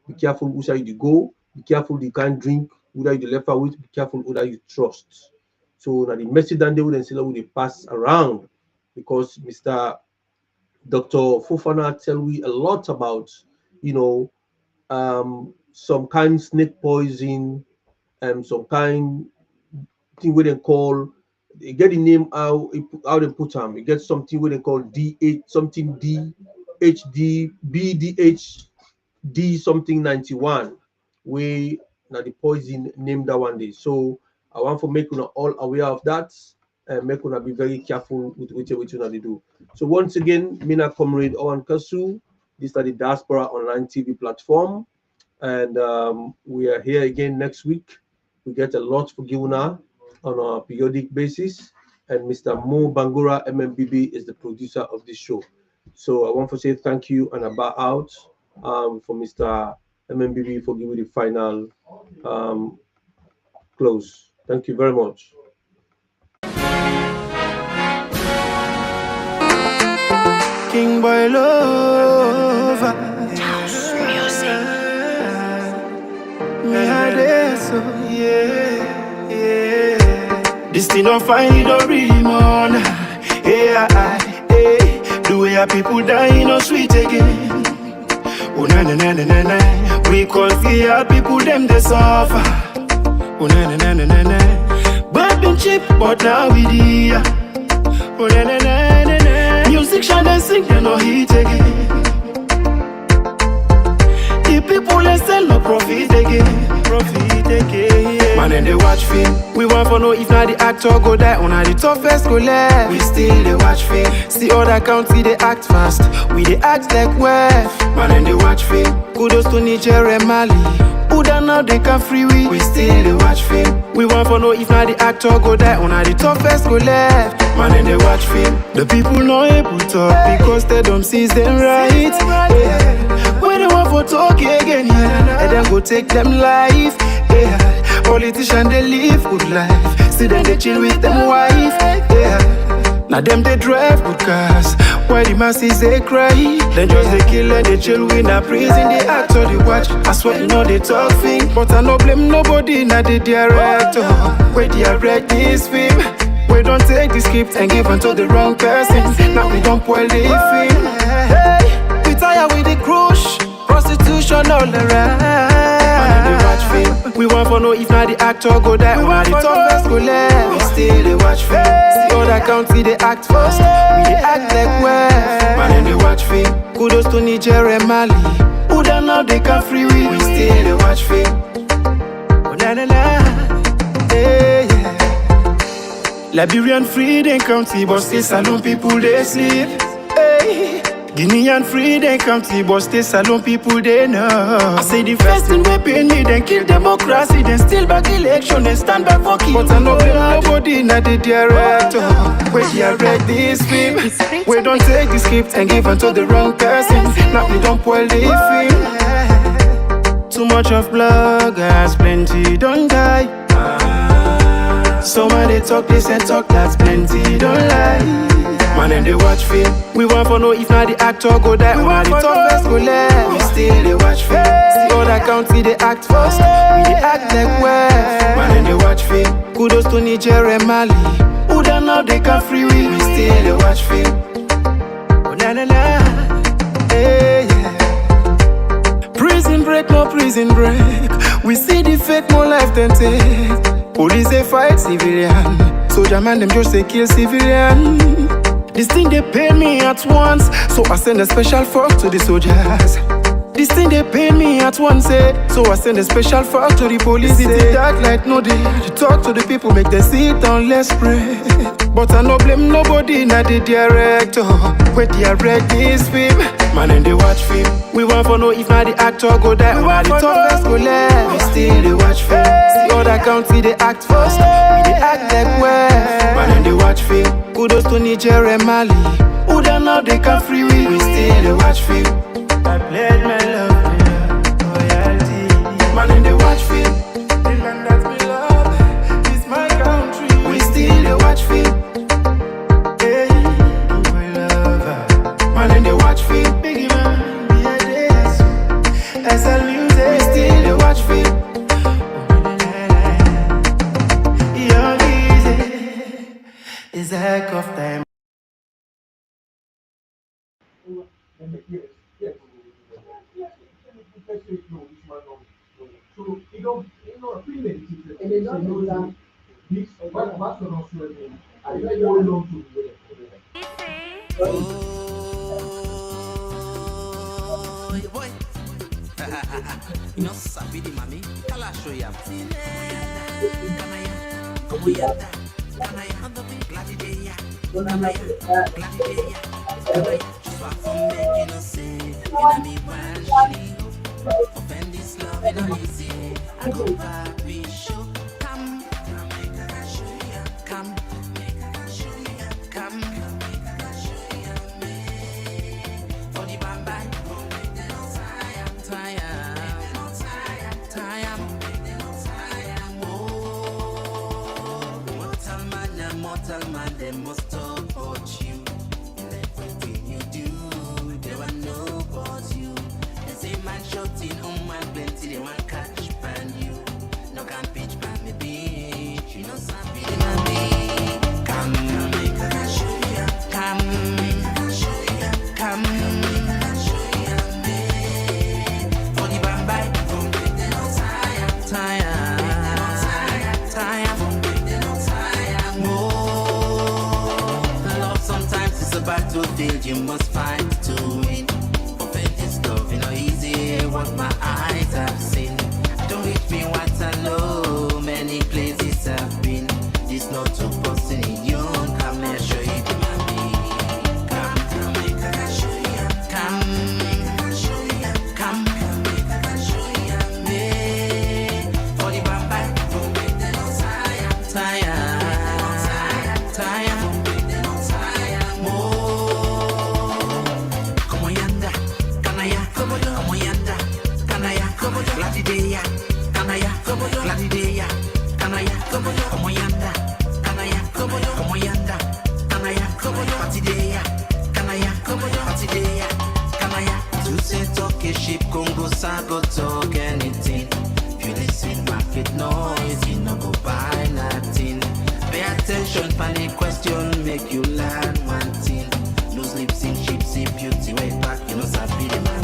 be careful who side you go, be careful you can't drink, who that you left out with, be careful who that you trust. So now the message that they would and say they pass around because Mr. Dr. Fofana tell we a lot about some kind snake poison, some kind thing we they call they get the name how they put them. You get something we they call D8 something DHD BDHD something 91. We now the poison named that one day. So I want to make you all aware of that and make you be very careful with which you they do. So once again, Mina Comrade OrWanKasu, this is the Diaspora Online TV platform. And we are here again next week. We get a lot for Giuna on a periodic basis. And Mr. Mo Bangura, MMBB, is the producer of this show. So I want to say thank you and a bow out for Mr. MMBB for giving the final close. Thank you very much. King Boy Love. House music. Me had it, so yeah. This thing don't find it, don't really man. Yeah, do way our people dying no sweet again. Oh na na na na na na. We call for our people them they suffer. Oh na na na na na na. But been cheap, but now we dear. Oh na na na na na. Music shine and sing, they no hit again. The people they sell no profit again. Profit again. Man and they watch film. We want to know if not the actor go die on the toughest go left. We still they watch film. See other country they act fast. We they act like wef. Man and they watch film. Kudos to Niger and Mali. Who done now they can free we still they watch film. We want to know if not the actor go die on the toughest go left. Man and they watch film. The people not able to talk because they don't see them right. Yeah. When they want for talk again, yeah, and then go take them life. Yeah. Politicians they live good life. See them they chill with them wife. Yeah. Now them they drive good cars. Why the masses they cry? Then just they kill and they chill in a prison. They act or they watch. I swear you know they talk thing. But I no blame nobody. Now they director. Where direct this film. We don't take the script and give unto the wrong person. Now we don't spoil the film. Hey, we tired with the crush. Prostitution all around. Man, they watch film. We want to know if not the actor go die. We want the toughest go left. We still they watch film. See other country they act fast. We they act like wef. Man, they watch film. Kudos to Niger and Mali. Who done now they can free we still they watch film. Oh na na na. Hey, yeah. Liberian free they county, but still salon people they sleep. Hey. Guinean free they county, but still salon people they know. I say the first thing we pay me, then kill democracy, then still back election, then stand back for kill. But I know nobody not the director. We direct this film. We don't take the script and give unto the wrong person. Now we don't spoil the film. Too much of bloggers, plenty don't die. Some of they talk this and talk that's plenty don't lie. Man and they watch film. We want to know if not the actor go die on the toughest go left. We still they watch film. See other country they act fast. We they act like wef. Man and they watch film. Kudos to Niger and Mali. Who done now they can free we still they watch film. Oh na na na. Hey, yeah. Prison break, no prison break. We see the fake more life than take. Police they fight civilian. Soldier man them just they kill civilian. This thing they pay me at once, so I send a special fork to the soldiers. This thing they pay me at once, so I send a special fork to the police. It's the dark light, no day. To talk to the people, make them sit down, let's pray. But I no blame nobody, not the director. We direct this film. Man and they watch film. We want to know if not the actor go die or the toughest go left. We still they watch film. See other country they act fast. We they act like wef. Man and they watch film. Kudos to Niger and Mali. Who done now they can free we still they watch film. I pledge my love to you, loyalty. Man and they watch film. The land that we love is my country. We still they watch film. Hey, my lover. Man and they watch film. Biggie man, be a dance. SL music. We still they watch film. Young easy. It's a heck of time. So you know, premeditated. And they don't know that this what not swimming. I like going on to the boy. You know, Sabidi Mami, Kala show ya. Come here, can I have the big gladiator? Gladiator. Just walk from making us say, in me one offend this love and all easy. I go back, we show. Come, make a show ya. Come, make a show ya. Come, make a show ya. For the bamba, mortal man, they must talk about you. Everything you do, they want to know about you. They say man shouting, man plenty, they want catch pan you. No can pitch pan me beach, you know something in my beach. Come, make a show ya. Come, make a show ya. battlefield you must fight to win. Perfect this love, you know, easy what my eyes have seen. Don't reach me Waterloo, many places I've been. This not to post in you, come here, show you the mommy. Come, make I show you. Come, make I show you. Come, make I show you. Me, for the bamba, don't make them tire, tire, tire, don't make them tire more. Come on, yanda, kanaya, come on, yanda, kanaya, come on, ladideya, kanaya, come on, ladideya, kanaya, come on, yanda, kanaya, come on, yanda, kanaya, come on, patideya, kanaya, come on, patideya, kanaya. To say talk a ship, Congo, Sago, talk anything. If you listen, market noise, you no go buy nothing. Pay attention, panic question, make you learn one thing. Lose lips in cheap, see beauty way back, you know, sabi the man.